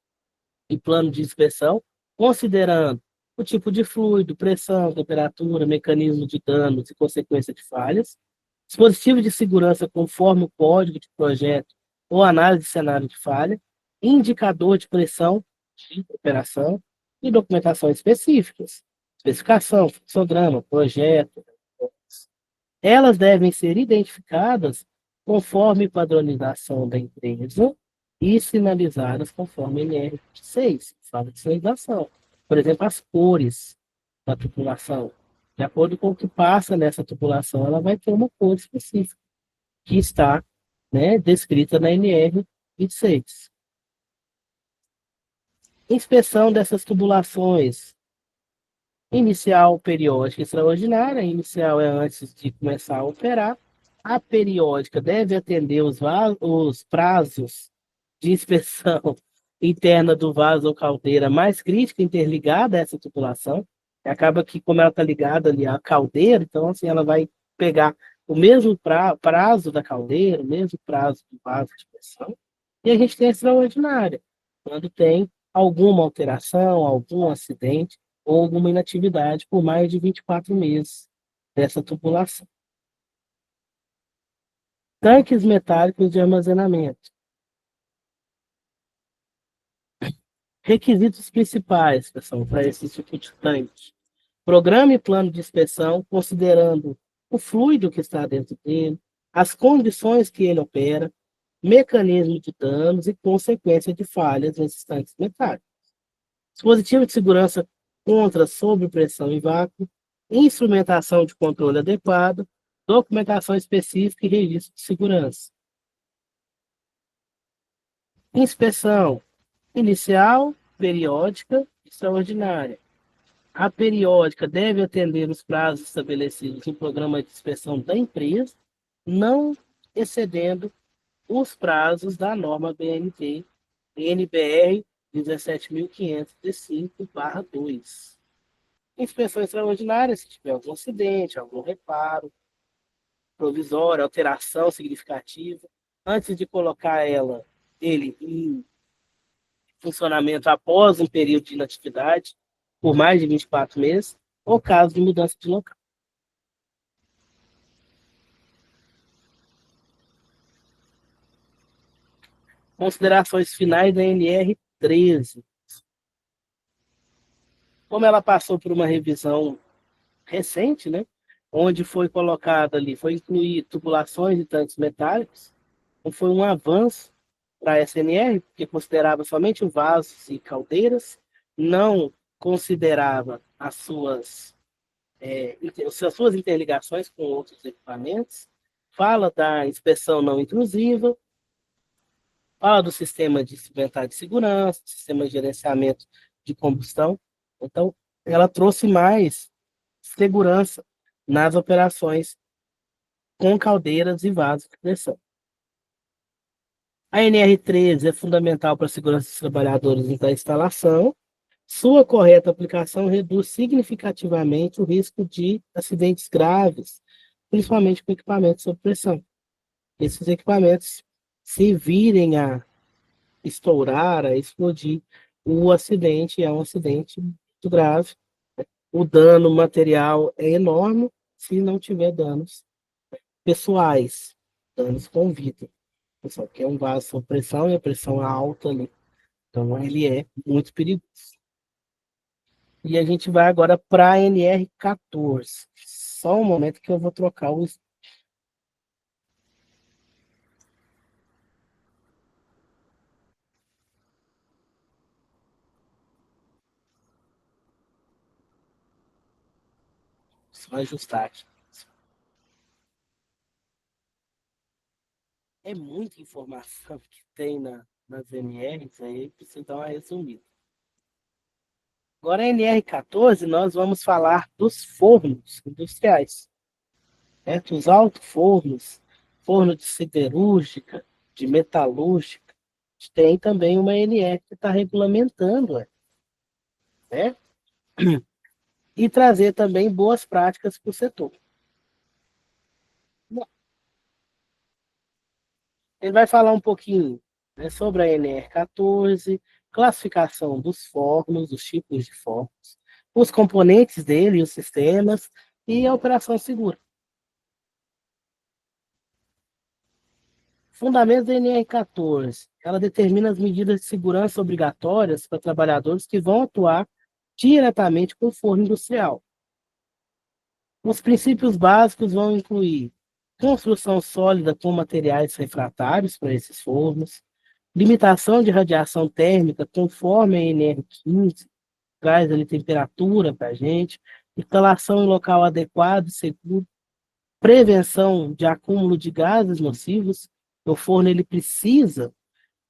e plano de inspeção, considerando o tipo de fluido, pressão, temperatura, mecanismo de danos e consequência de falhas, dispositivo de segurança conforme o código de projeto ou análise de cenário de falha, indicador de pressão de operação e documentação específicas, especificação, fluxograma, projeto. Elas devem ser identificadas conforme padronização da empresa e sinalizadas conforme NR6, fala de sinalização. Por exemplo, as cores da tubulação. De acordo com o que passa nessa tubulação, ela vai ter uma cor específica, que está, né, descrita na NR26. Inspeção dessas tubulações. Inicial, periódica e extraordinária. A inicial é antes de começar a operar. A periódica deve atender os prazos de inspeção interna do vaso ou caldeira mais crítica, interligada a essa tubulação. Acaba que, como ela está ligada ali à caldeira, então assim, ela vai pegar o mesmo prazo da caldeira, o mesmo prazo do vaso de pressão. E a gente tem a extraordinária, quando tem alguma alteração, algum acidente ou alguma inatividade por mais de 24 meses dessa tubulação. Tanques metálicos de armazenamento. Requisitos principais, pessoal, para esse tipo de tanque. Programa e plano de inspeção, considerando o fluido que está dentro dele, as condições que ele opera, mecanismo de danos e consequência de falhas nesses tanques metálicos. Dispositivo de segurança contra sobrepressão e vácuo, instrumentação de controle adequado, documentação específica e registro de segurança. Inspeção inicial, periódica e extraordinária. A periódica deve atender os prazos estabelecidos no programa de inspeção da empresa, não excedendo os prazos da norma BNT NBR 17.505/2. Inspeção extraordinária, se tiver algum acidente, algum reparo, provisório, alteração significativa, antes de colocar ele em funcionamento após um período de inatividade, por mais de 24 meses, ou caso de mudança de local. Considerações finais da NR13. Como ela passou por uma revisão recente, né, onde foi colocado ali, foi incluir tubulações e tanques metálicos, então foi um avanço para a SNR, porque considerava somente o vasos e caldeiras, não considerava as suas interligações com outros equipamentos, fala da inspeção não intrusiva, fala do sistema de instrumentário de segurança, sistema de gerenciamento de combustão. Então, ela trouxe mais segurança nas operações com caldeiras e vasos de pressão. A NR13 é fundamental para a segurança dos trabalhadores da instalação. Sua correta aplicação reduz significativamente o risco de acidentes graves, principalmente com equipamentos sob pressão. Esses equipamentos, se virem a estourar, a explodir, o acidente é um acidente muito grave. O dano material é enorme se não tiver danos pessoais, danos com vida. Pessoal, que é um vaso sob pressão e a pressão é alta ali. Então, ele é muito perigoso. E a gente vai agora para a NR14. Só um momento que eu vou trocar o. Só ajustar aqui. É muita informação que tem nas NRs, aí precisa dar uma resumida. Agora, a NR14, nós vamos falar dos fornos industriais, certo? Os alto-fornos, forno de siderúrgica, de metalúrgica. A gente tem também uma NR que está regulamentando, né? E trazer também boas práticas para o setor. Ele vai falar um pouquinho, né, sobre a NR14, classificação dos fornos, os tipos de fornos, os componentes dele, os sistemas e a operação segura. Fundamentos da NR14. Ela determina as medidas de segurança obrigatórias para trabalhadores que vão atuar diretamente com o forno industrial. Os princípios básicos vão incluir construção sólida com materiais refratários para esses fornos, limitação de radiação térmica conforme a NR15, traz ali temperatura para a gente, instalação em local adequado e seguro, prevenção de acúmulo de gases nocivos. O forno ele precisa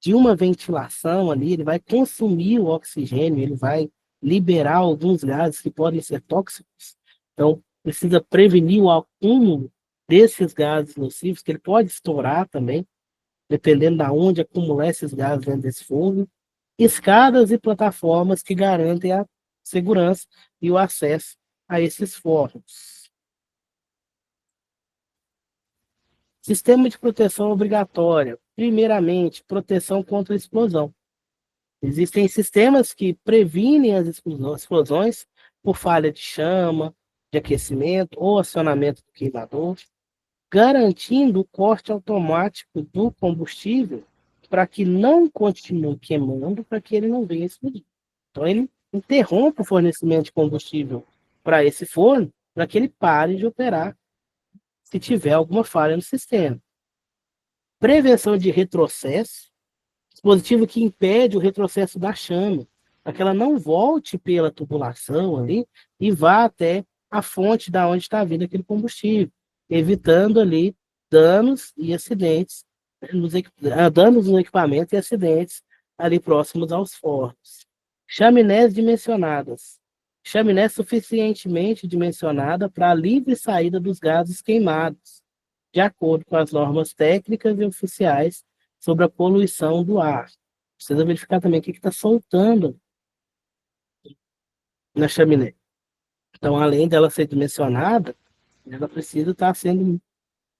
de uma ventilação ali, ele vai consumir o oxigênio, ele vai liberar alguns gases que podem ser tóxicos. Então, precisa prevenir o acúmulo desses gases nocivos, que ele pode estourar também, dependendo de onde acumular esses gases dentro desse forno. Escadas e plataformas que garantem a segurança e o acesso a esses fornos. Sistema de proteção obrigatória. Primeiramente, proteção contra a explosão. Existem sistemas que previnem as explosões por falha de chama, de aquecimento ou acionamento do queimador, garantindo o corte automático do combustível para que não continue queimando, para que ele não venha explodir. Então, ele interrompe o fornecimento de combustível para esse forno, para que ele pare de operar se tiver alguma falha no sistema. Prevenção de retrocesso, dispositivo que impede o retrocesso da chama, para que ela não volte pela tubulação ali e vá até a fonte da onde está vindo aquele combustível, evitando ali danos e acidentes, danos no equipamento e acidentes ali próximos aos fornos. Chaminés dimensionadas. Chaminé suficientemente dimensionada para a livre saída dos gases queimados, de acordo com as normas técnicas e oficiais sobre a poluição do ar. Precisa verificar também o que está soltando na chaminé. Então, além dela ser dimensionada, ela precisa estar sendo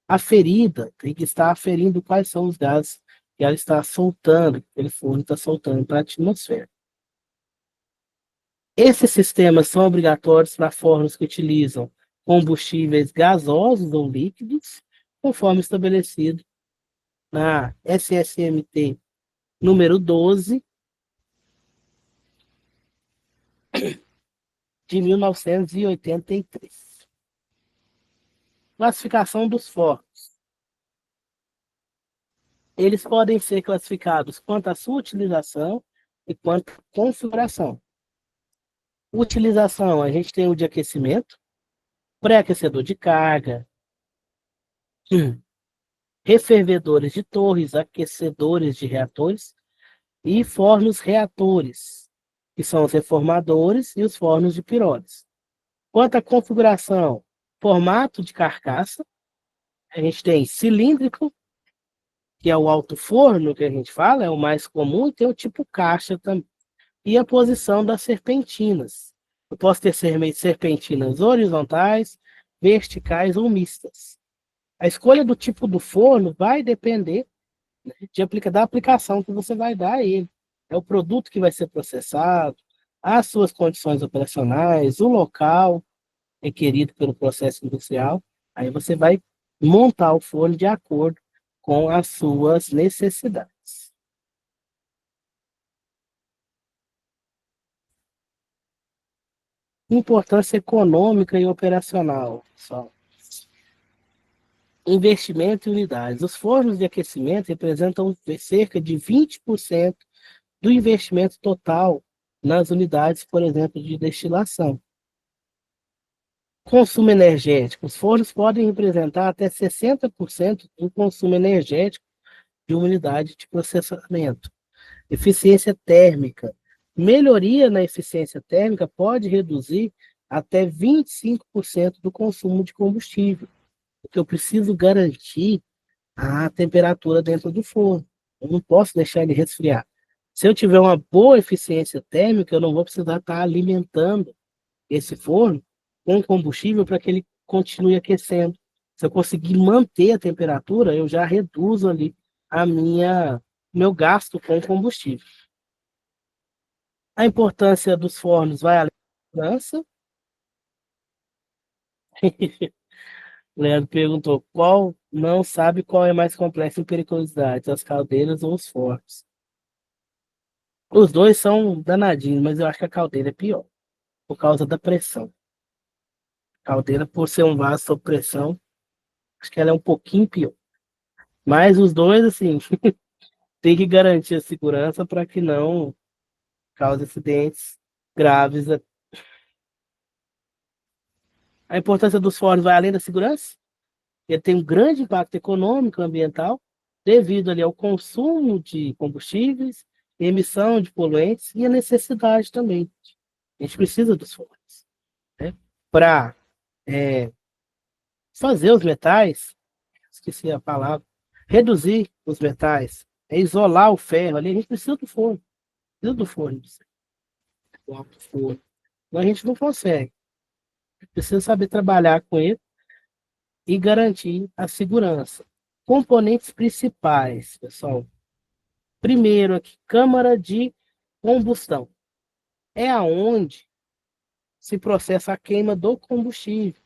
aferida, tem que estar aferindo quais são os gases que ela está soltando, que aquele forno está soltando para a atmosfera. Esses sistemas são obrigatórios para fornos que utilizam combustíveis gasosos ou líquidos, conforme estabelecido na SSMT número 12 de 1983. Classificação dos fornos. Eles podem ser classificados quanto à sua utilização e quanto à configuração. Utilização, a gente tem o de aquecimento, pré-aquecedor de carga, refervedores de torres, aquecedores de reatores e fornos reatores, que são os reformadores e os fornos de pirólise. Quanto à configuração, formato de carcaça, a gente tem cilíndrico, que é o alto forno que a gente fala, é o mais comum, e tem o tipo caixa também. E a posição das serpentinas. Eu posso ter serpentinas horizontais, verticais ou mistas. A escolha do tipo do forno vai depender, né, da aplicação que você vai dar a ele. É o produto que vai ser processado, as suas condições operacionais, o local requerido pelo processo industrial. Aí você vai montar o forno de acordo com as suas necessidades. Importância econômica e operacional, pessoal. Investimento em unidades. Os fornos de aquecimento representam cerca de 20% do investimento total nas unidades, por exemplo, de destilação. Consumo energético. Os fornos podem representar até 60% do consumo energético de uma unidade de processamento. Eficiência térmica. Melhoria na eficiência térmica pode reduzir até 25% do consumo de combustível, porque eu preciso garantir a temperatura dentro do forno. Eu não posso deixar ele resfriar. Se eu tiver uma boa eficiência térmica, eu não vou precisar estar alimentando esse forno com combustível para que ele continue aquecendo. Se eu conseguir manter a temperatura, eu já reduzo ali a meu gasto com combustível. A importância dos fornos vai além da segurança. Leandro perguntou não sabe qual é mais complexo em periculosidade, as caldeiras ou os fornos. Os dois são danadinhos, mas eu acho que a caldeira é pior, por causa da pressão. A caldeira, por ser um vaso sob pressão, acho que ela é um pouquinho pior. Mas os dois, assim, tem que garantir a segurança para que não cause acidentes graves. A importância dos fornos vai além da segurança? Ele tem um grande impacto econômico e ambiental devido ali ao consumo de combustíveis, emissão de poluentes e a necessidade também. A gente precisa dos fornos, né? Para fazer os metais, esqueci a palavra, reduzir os metais, isolar o ferro ali, a gente precisa do forno, do alto forno. Então a gente não consegue. Precisa saber trabalhar com ele e garantir a segurança. Componentes principais, pessoal. Primeiro aqui, câmara de combustão. É aonde se processa a queima do combustível,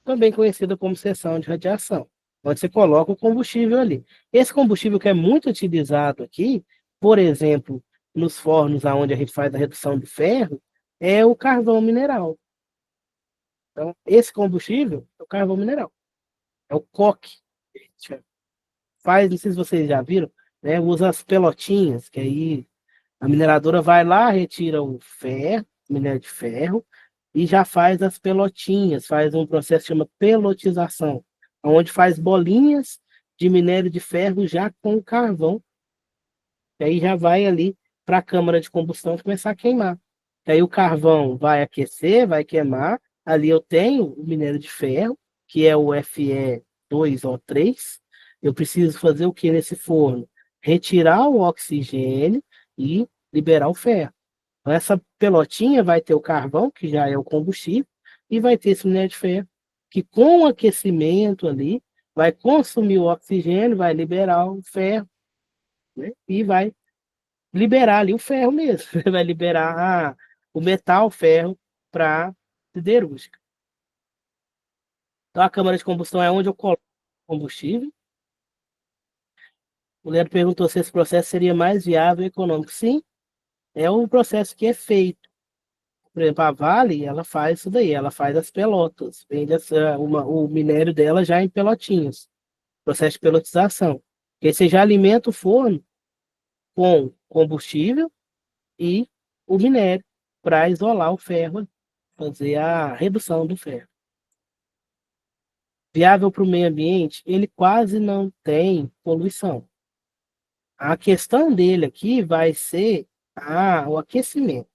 também conhecida como seção de radiação, onde você coloca o combustível ali. Esse combustível que é muito utilizado aqui, por exemplo, nos fornos onde a gente faz a redução do ferro, é o carvão mineral. Então, esse combustível é o carvão mineral. É o coque. Faz, não sei se vocês já viram, né? Usa as pelotinhas, que aí a mineradora vai lá, retira o ferro, minério de ferro, e já faz as pelotinhas, faz um processo que chama pelotização, onde faz bolinhas de minério de ferro já com carvão, e aí já vai ali para a câmara de combustão começar a queimar. E aí o carvão vai aquecer, vai queimar, ali eu tenho o minério de ferro, que é o Fe2O3. Eu preciso fazer o que nesse forno? Retirar o oxigênio e liberar o ferro. Então, essa pelotinha vai ter o carvão, que já é o combustível, e vai ter esse minério de ferro, que com o aquecimento ali, vai consumir o oxigênio, vai liberar o ferro, né? E vai liberar ali o ferro mesmo. Vai liberar o metal, o ferro, para siderúrgica. Então, a câmara de combustão é onde eu coloco o combustível. O Leandro perguntou se esse processo seria mais viável e econômico. Sim, é um processo que é feito. Por exemplo, a Vale, ela faz isso daí, ela faz as pelotas, vende o minério dela já em pelotinhas, processo de pelotização. Que aí você já alimenta o forno com combustível e o minério para isolar o ferro, fazer a redução do ferro. Viável para o meio ambiente, ele quase não tem poluição. A questão dele aqui vai ser o aquecimento,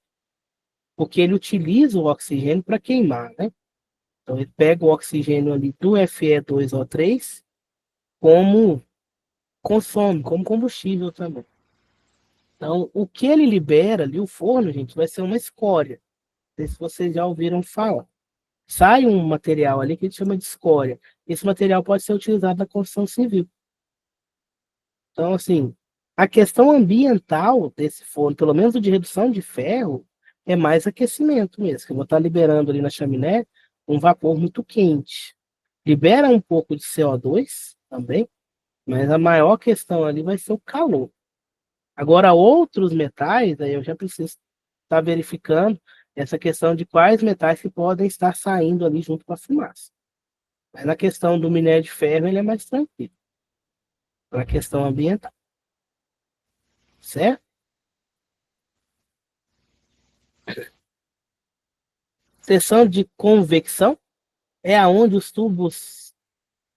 porque ele utiliza o oxigênio para queimar, né? Então, ele pega o oxigênio ali do Fe2O3 como consome, como combustível também. Então, o que ele libera ali, o forno, gente, vai ser uma escória. Não sei se vocês já ouviram falar. Sai um material ali que a gente chama de escória. Esse material pode ser utilizado na construção civil. Então, assim, a questão ambiental desse forno, pelo menos o de redução de ferro, é mais aquecimento mesmo, que eu vou estar liberando ali na chaminé um vapor muito quente. Libera um pouco de CO2 também, mas a maior questão ali vai ser o calor. Agora, outros metais, aí eu já preciso estar verificando essa questão de quais metais que podem estar saindo ali junto com a fumaça. Mas na questão do minério de ferro, ele é mais tranquilo, na questão ambiental. Certo? Seção de convecção. é aonde os tubos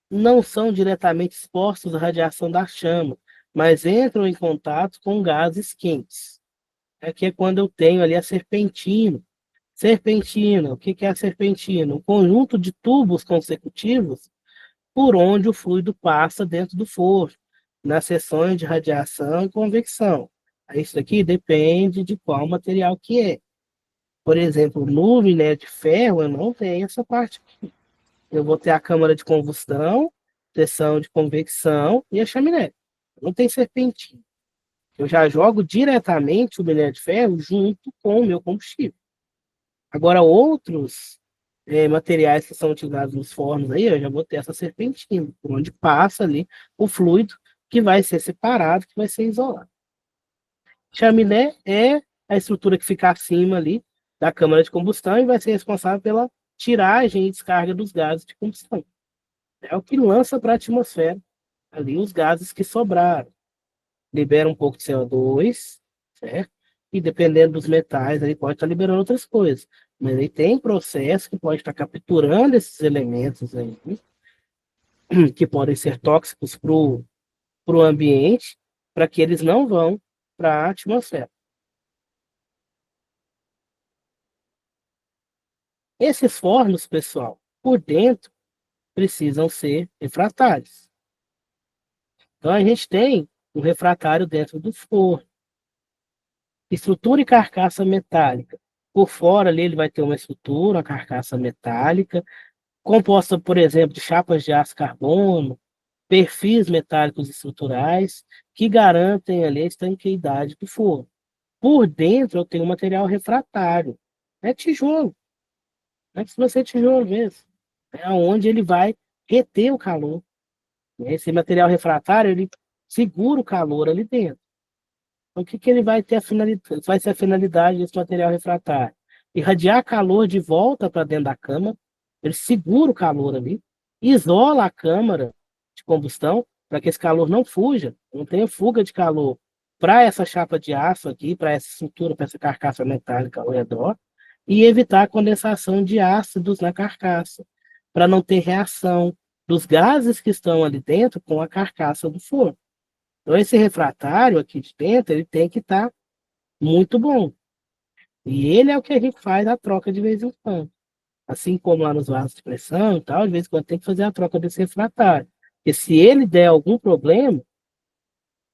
não são diretamente expostos à radiação da chama, mas entram em contato com gases quentes. Aqui é quando eu tenho ali a serpentina. Serpentina, o que que é a serpentina? Um conjunto de tubos consecutivos por onde o fluido passa dentro do forno, nas seções de radiação e convecção. Isso aqui depende de qual material que é. Por exemplo, no minério de ferro, eu não tenho essa parte aqui. Eu vou ter a câmara de combustão, seção de convecção e a chaminé. Não tem serpentina. Eu já jogo diretamente o minério de ferro junto com o meu combustível. Agora, outros materiais que são utilizados nos fornos aí, eu já vou ter essa serpentina, por onde passa ali o fluido que vai ser separado, que vai ser isolado. Chaminé é a estrutura que fica acima ali da câmara de combustão e vai ser responsável pela tiragem e descarga dos gases de combustão. É o que lança para a atmosfera ali os gases que sobraram. Libera um pouco de CO2, certo? E dependendo dos metais, aí pode estar liberando outras coisas. Mas aí tem processo que pode estar capturando esses elementos aí, que podem ser tóxicos para o ambiente, para que eles não vão para a atmosfera. Esses fornos, pessoal, por dentro, precisam ser refratários. Então, a gente tem um refratário dentro do forno. Estrutura e carcaça metálica. Por fora ali ele vai ter uma estrutura, uma carcaça metálica, composta, por exemplo, de chapas de aço carbono, perfis metálicos estruturais, que garantem ali a estanqueidade do forno. Por dentro eu tenho um material refratário. É tijolo. Não precisa ser tijolo mesmo. É onde ele vai reter o calor. Esse material refratário, ele segura o calor ali dentro. Então, o que, que ele vai ter a finalidade, vai ser a finalidade desse material refratário? Irradiar calor de volta para dentro da câmara, ele segura o calor ali, isola a câmara de combustão para que esse calor não fuja, não tenha fuga de calor para essa chapa de aço aqui, para essa estrutura, para essa carcaça metálica ao redor, e evitar a condensação de ácidos na carcaça, para não ter reação dos gases que estão ali dentro com a carcaça do forno. Então, esse refratário aqui de dentro, ele tem que estar muito bom. E ele é o que a gente faz a troca de vez em quando. Assim como lá nos vasos de pressão e tal, de vez em quando tem que fazer a troca desse refratário. Porque se ele der algum problema,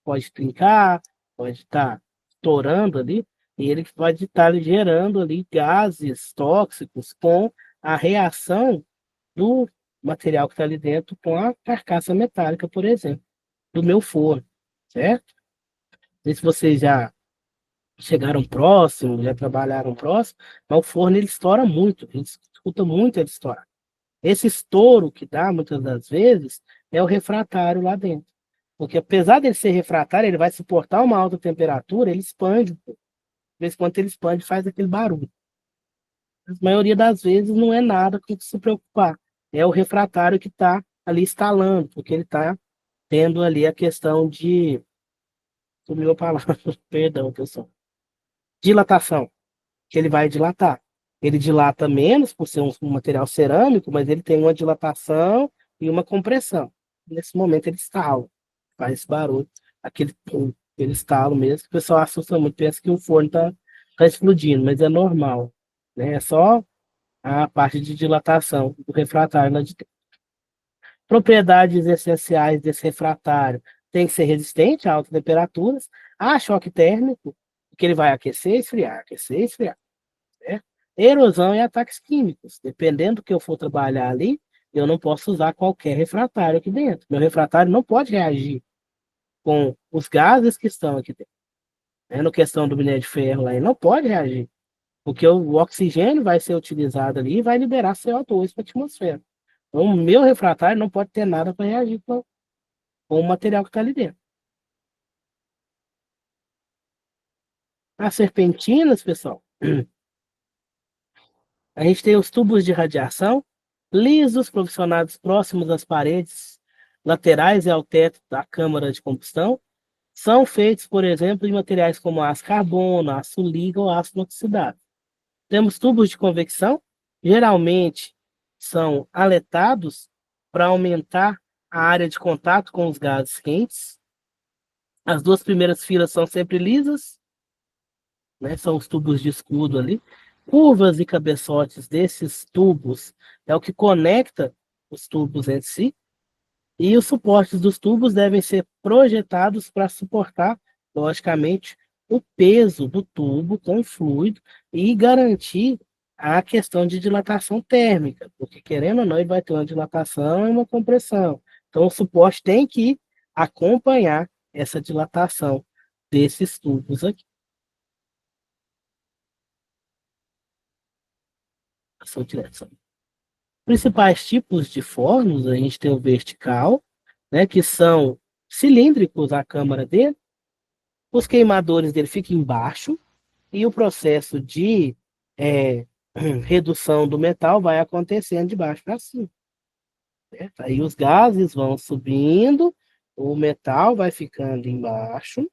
pode trincar, pode estar estourando ali, e ele pode estar gerando ali gases tóxicos com a reação do material que está ali dentro com a carcaça metálica, por exemplo, do meu forno, certo? Não sei se vocês já chegaram próximo, já trabalharam próximo, mas o forno ele estoura muito, ele escuta muito ele estourar. Esse estouro que dá, muitas das vezes, é o refratário lá dentro. Porque apesar dele ser refratário, ele vai suportar uma alta temperatura, ele expande um pouco. De vez em quando ele expande, faz aquele barulho. A maioria das vezes não é nada com que se preocupar. É o refratário que está ali instalando, porque ele está tendo ali a questão de... Sumiu a palavra, perdão, pessoal. Dilatação, que ele vai dilatar. Ele dilata menos por ser um material cerâmico, mas ele tem uma dilatação e uma compressão. Nesse momento ele estala, faz esse barulho, aquele pum, aquele estalo mesmo, que o pessoal assusta muito, pensa que o forno tá explodindo, mas é normal, né? É só a parte de dilatação do refratário lá de dentro. Propriedades essenciais desse refratário: tem que ser resistente a altas temperaturas, a choque térmico, que ele vai aquecer e esfriar, certo? Erosão e ataques químicos. Dependendo do que eu for trabalhar ali, eu não posso usar qualquer refratário aqui dentro. Meu refratário não pode reagir com os gases que estão aqui dentro. No questão do minério de ferro lá, ele não pode reagir, porque o oxigênio vai ser utilizado ali e vai liberar CO2 para a atmosfera. Então, o meu refratário não pode ter nada para reagir com o material que está ali dentro. As serpentinas, pessoal, a gente tem os tubos de radiação lisos, provisionados próximos às paredes laterais e ao teto da câmara de combustão. São feitos, por exemplo, de materiais como aço carbono, aço liga ou aço inoxidável. Temos tubos de convecção, geralmente são aletados para aumentar a área de contato com os gases quentes. As duas primeiras filas são sempre lisas, né? São os tubos de escudo ali. Curvas e cabeçotes desses tubos é o que conecta os tubos entre si. E os suportes dos tubos devem ser projetados para suportar, logicamente, o peso do tubo com o fluido e garantir a questão de dilatação térmica, porque querendo ou não, ele vai ter uma dilatação e uma compressão. Então, o suporte tem que acompanhar essa dilatação desses tubos aqui. A sua direção. Principais tipos de fornos, a gente tem o vertical, né, que são cilíndricos a câmara dele, os queimadores dele ficam embaixo, e o processo de redução do metal vai acontecendo de baixo para cima. Certo? Aí os gases vão subindo, o metal vai ficando embaixo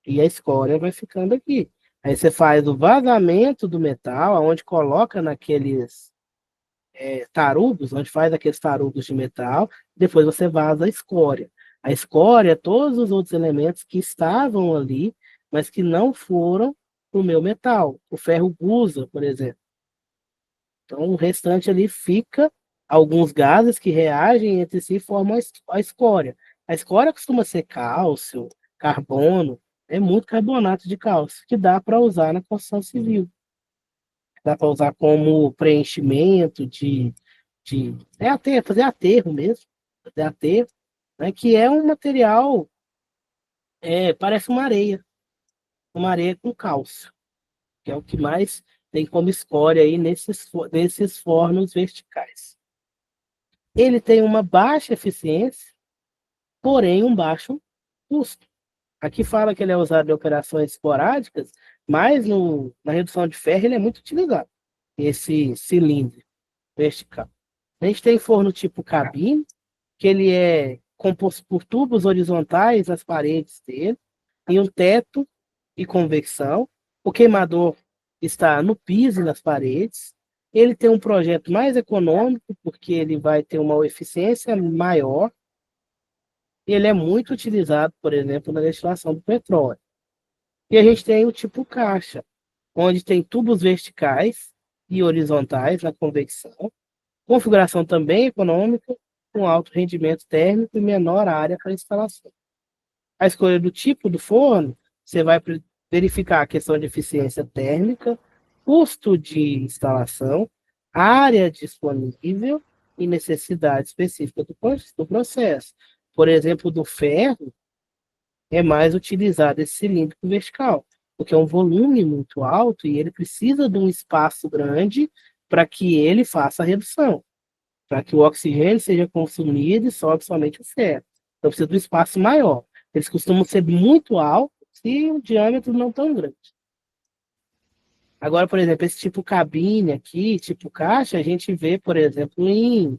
e a escória vai ficando aqui. Aí você faz o vazamento do metal, onde coloca naqueles tarugos, onde faz aqueles tarugos de metal, depois você vaza a escória. A escória é todos os outros elementos que estavam ali, mas que não foram para o meu metal. O ferro gusa, por exemplo. Então, o restante ali fica alguns gases que reagem entre si e formam a escória. A escória costuma ser cálcio, carbono, é muito carbonato de cálcio, que dá para usar na construção civil. Dá para usar como preenchimento fazer aterro mesmo, fazer aterro, né, que é um material, parece uma areia com cálcio, que é o que mais tem como escória aí nesses fornos verticais. Ele tem uma baixa eficiência, porém um baixo custo. Aqui fala que ele é usado em operações esporádicas, mas na redução de ferro ele é muito utilizado, esse cilindro vertical. A gente tem forno tipo cabine, que ele é composto por tubos horizontais nas paredes dele, e um teto e convecção. O queimador está no piso e nas paredes. Ele tem um projeto mais econômico, porque ele vai ter uma eficiência maior. E ele é muito utilizado, por exemplo, na destilação do petróleo. E a gente tem o tipo caixa, onde tem tubos verticais e horizontais na convecção. Configuração também econômica, com alto rendimento térmico e menor área para instalação. A escolha do tipo do forno, você vai verificar a questão de eficiência térmica, custo de instalação, área disponível e necessidade específica do processo. Por exemplo, do ferro, é mais utilizado esse cilindro vertical, porque é um volume muito alto e ele precisa de um espaço grande para que ele faça a redução, para que o oxigênio seja consumido e sobe somente o ferro. Então precisa de um espaço maior. Eles costumam ser muito altos e o diâmetro não tão grande. Agora, por exemplo, esse tipo cabine aqui, tipo caixa, a gente vê, por exemplo, em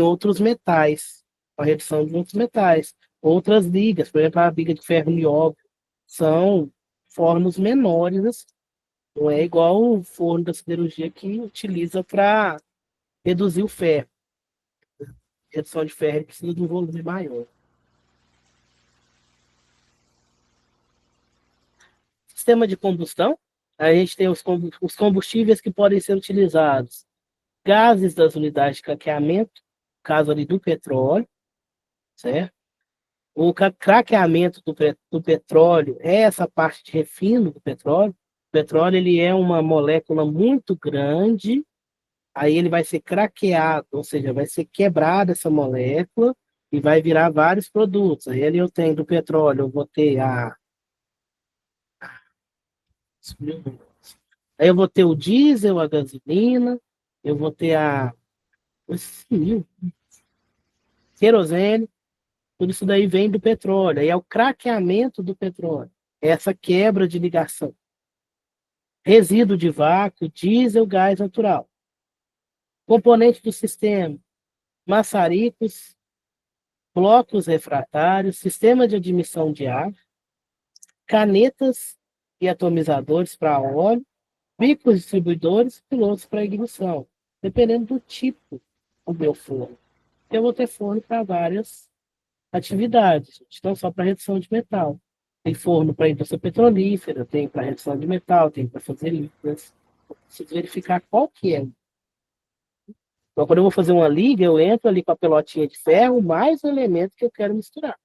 outros metais, a redução de outros metais. Outras ligas, por exemplo, a liga de ferro nióbio, são fornos menores, assim. Não é igual o forno da siderurgia que utiliza para reduzir o ferro. Redução de ferro precisa de um volume maior. Sistema de combustão, a gente tem os combustíveis que podem ser utilizados. Gases das unidades de craqueamento, caso ali do petróleo, certo? O craqueamento do petróleo é essa parte de refino do petróleo. O petróleo ele é uma molécula muito grande, aí ele vai ser craqueado, ou seja, vai ser quebrada essa molécula e vai virar vários produtos. Aí ali eu tenho do petróleo, eu vou ter aí eu vou ter o diesel, a gasolina, eu vou ter querosene, tudo isso daí vem do petróleo, aí é o craqueamento do petróleo, é essa quebra de ligação. Resíduo de vácuo, diesel, gás natural. Componente do sistema, maçaricos, blocos refratários, sistema de admissão de ar, canetas e atomizadores para óleo, bicos distribuidores, pilotos para ignição, dependendo do tipo o meu forno? Eu vou ter forno para várias atividades, não só para redução de metal. Tem forno para indústria petrolífera, tem para redução de metal, tem para fazer ligas. Preciso verificar qual que é. Então, quando eu vou fazer uma liga, eu entro ali com a pelotinha de ferro, mais o elemento que eu quero misturar.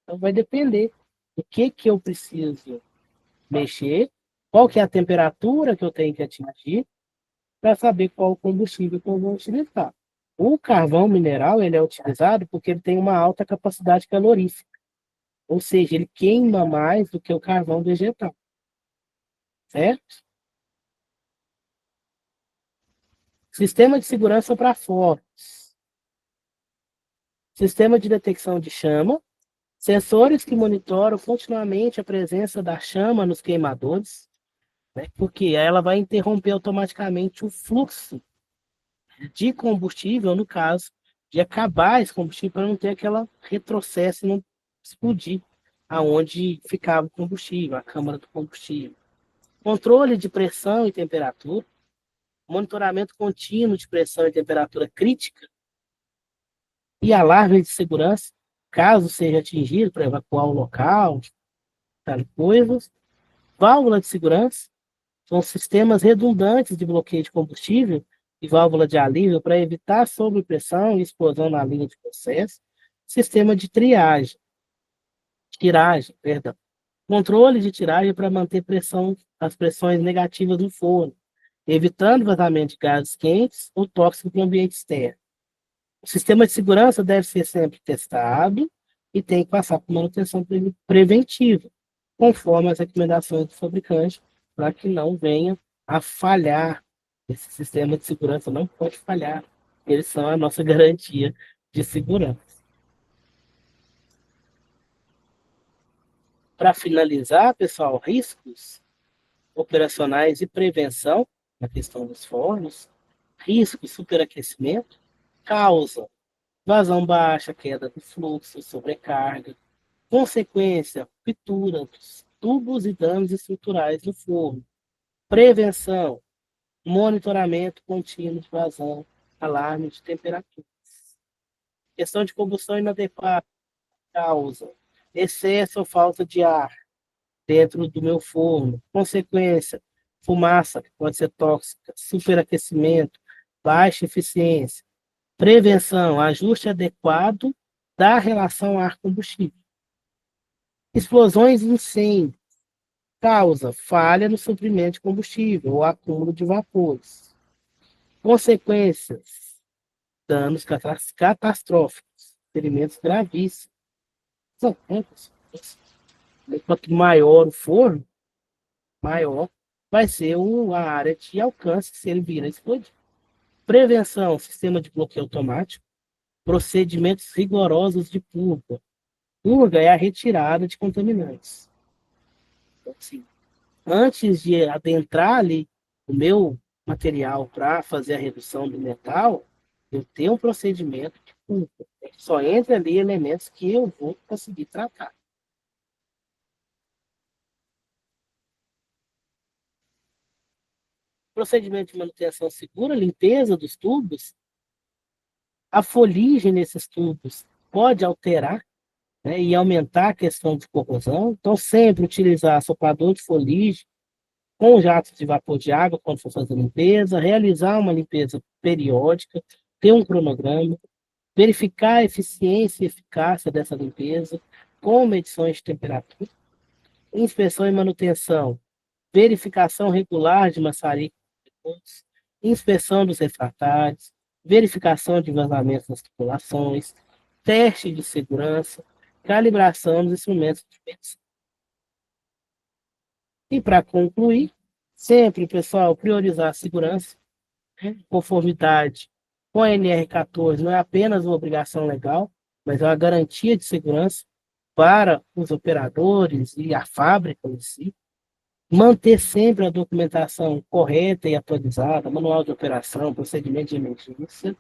Então, vai depender do que eu preciso mexer, qual que é a temperatura que eu tenho que atingir, para saber qual o combustível que eu vou utilizar. O carvão mineral ele é utilizado porque ele tem uma alta capacidade calorífica, ou seja, ele queima mais do que o carvão vegetal, certo? Sistema de segurança para fornos. Sistema de detecção de chama. Sensores que monitoram continuamente a presença da chama nos queimadores, né? Porque ela vai interromper automaticamente o fluxo de combustível, no caso, de acabar esse combustível para não ter aquela retrocesso e não explodir aonde ficava o combustível, a câmara do combustível. Controle de pressão e temperatura, monitoramento contínuo de pressão e temperatura crítica e alarme de segurança, caso seja atingido para evacuar o local, tal coisas. Válvula de segurança, são sistemas redundantes de bloqueio de combustível e válvula de alívio para evitar sobrepressão e explosão na linha de processo. Sistema de tiragem, perdão. Controle de tiragem para manter as pressões negativas no forno, evitando vazamento de gases quentes ou tóxicos para o ambiente externo. O sistema de segurança deve ser sempre testado e tem que passar por manutenção preventiva, conforme as recomendações do fabricante, para que não venha a falhar. Esse sistema de segurança não pode falhar. Eles são a nossa garantia de segurança. Para finalizar, pessoal, riscos operacionais e prevenção na questão dos fornos, risco superaquecimento, causa vazão baixa, queda do fluxo, sobrecarga, consequência, ruptura dos tubos e danos estruturais no forno, prevenção, monitoramento contínuo de vazão, alarme de temperaturas. Questão de combustão inadequada, causa excesso ou falta de ar dentro do meu forno, consequência, fumaça, que pode ser tóxica, superaquecimento, baixa eficiência, prevenção, ajuste adequado da relação ar-combustível. Explosões e incêndio, causa falha no suprimento de combustível ou acúmulo de vapores. Consequências, danos catastróficos, ferimentos gravíssimos. Quanto maior o forno, maior vai ser a área de alcance se ele vir a explodir. Prevenção, sistema de bloqueio automático, procedimentos rigorosos de purga. Purga é a retirada de contaminantes. Então, assim, antes de adentrar ali o meu material para fazer a redução do metal, eu tenho um procedimento de purga. Só entra ali elementos que eu vou conseguir tratar. Procedimento de manutenção segura, limpeza dos tubos, a foligem nesses tubos pode alterar, né, e aumentar a questão de corrosão. Então, sempre utilizar soprador de foligem com jatos de vapor de água quando for fazer limpeza, realizar uma limpeza periódica, ter um cronograma, verificar a eficiência e eficácia dessa limpeza com medições de temperatura, inspeção e manutenção, verificação regular de maçarico, inspeção dos refratários, verificação de vazamentos nas tubulações, teste de segurança, calibração dos instrumentos de medição. E para concluir, sempre, pessoal, priorizar a segurança, conformidade com a NR14 não é apenas uma obrigação legal, mas é uma garantia de segurança para os operadores e a fábrica em si. Manter sempre a documentação correta e atualizada, manual de operação, procedimento de emergência.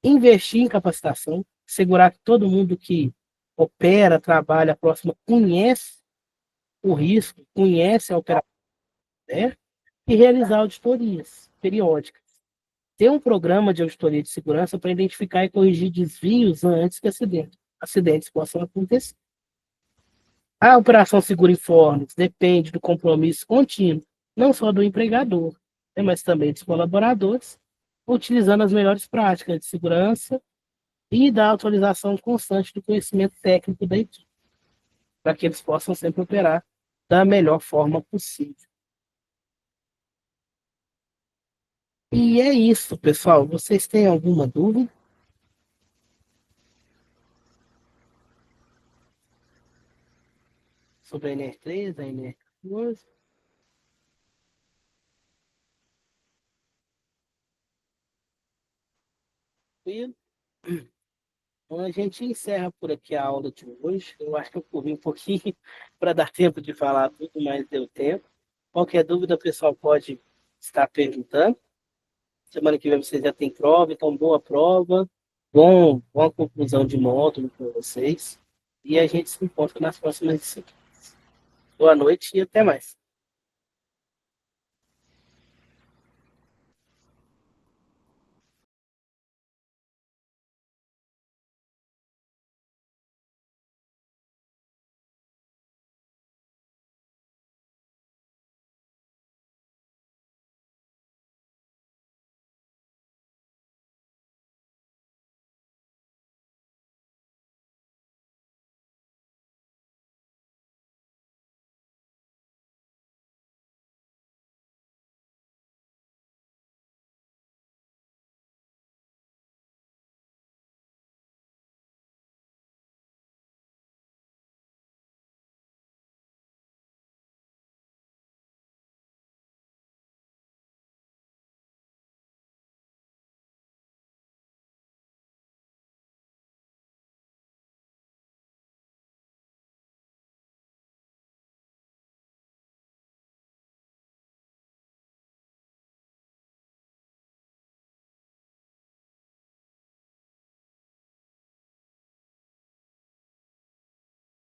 Investir em capacitação, assegurar que todo mundo que opera, trabalha próximo, conhece o risco, conhece a operação, né? E realizar auditorias periódicas. ter um programa de auditoria de segurança para identificar e corrigir desvios antes que acidentes possam acontecer. A operação Seguro Informes depende do compromisso contínuo, não só do empregador, né, mas também dos colaboradores, utilizando as melhores práticas de segurança e da atualização constante do conhecimento técnico da equipe, para que eles possam sempre operar da melhor forma possível. E é isso, pessoal. Vocês têm alguma dúvida? Sobre a NR3, a NR14? Então a gente encerra por aqui a aula de hoje. Eu acho que eu corri um pouquinho para dar tempo de falar tudo, mas deu tempo. Qualquer dúvida, o pessoal pode estar perguntando. Semana que vem vocês já têm prova, então boa prova, boa conclusão de módulo para vocês. E a gente se encontra nas próximas disciplinas. Boa noite e até mais.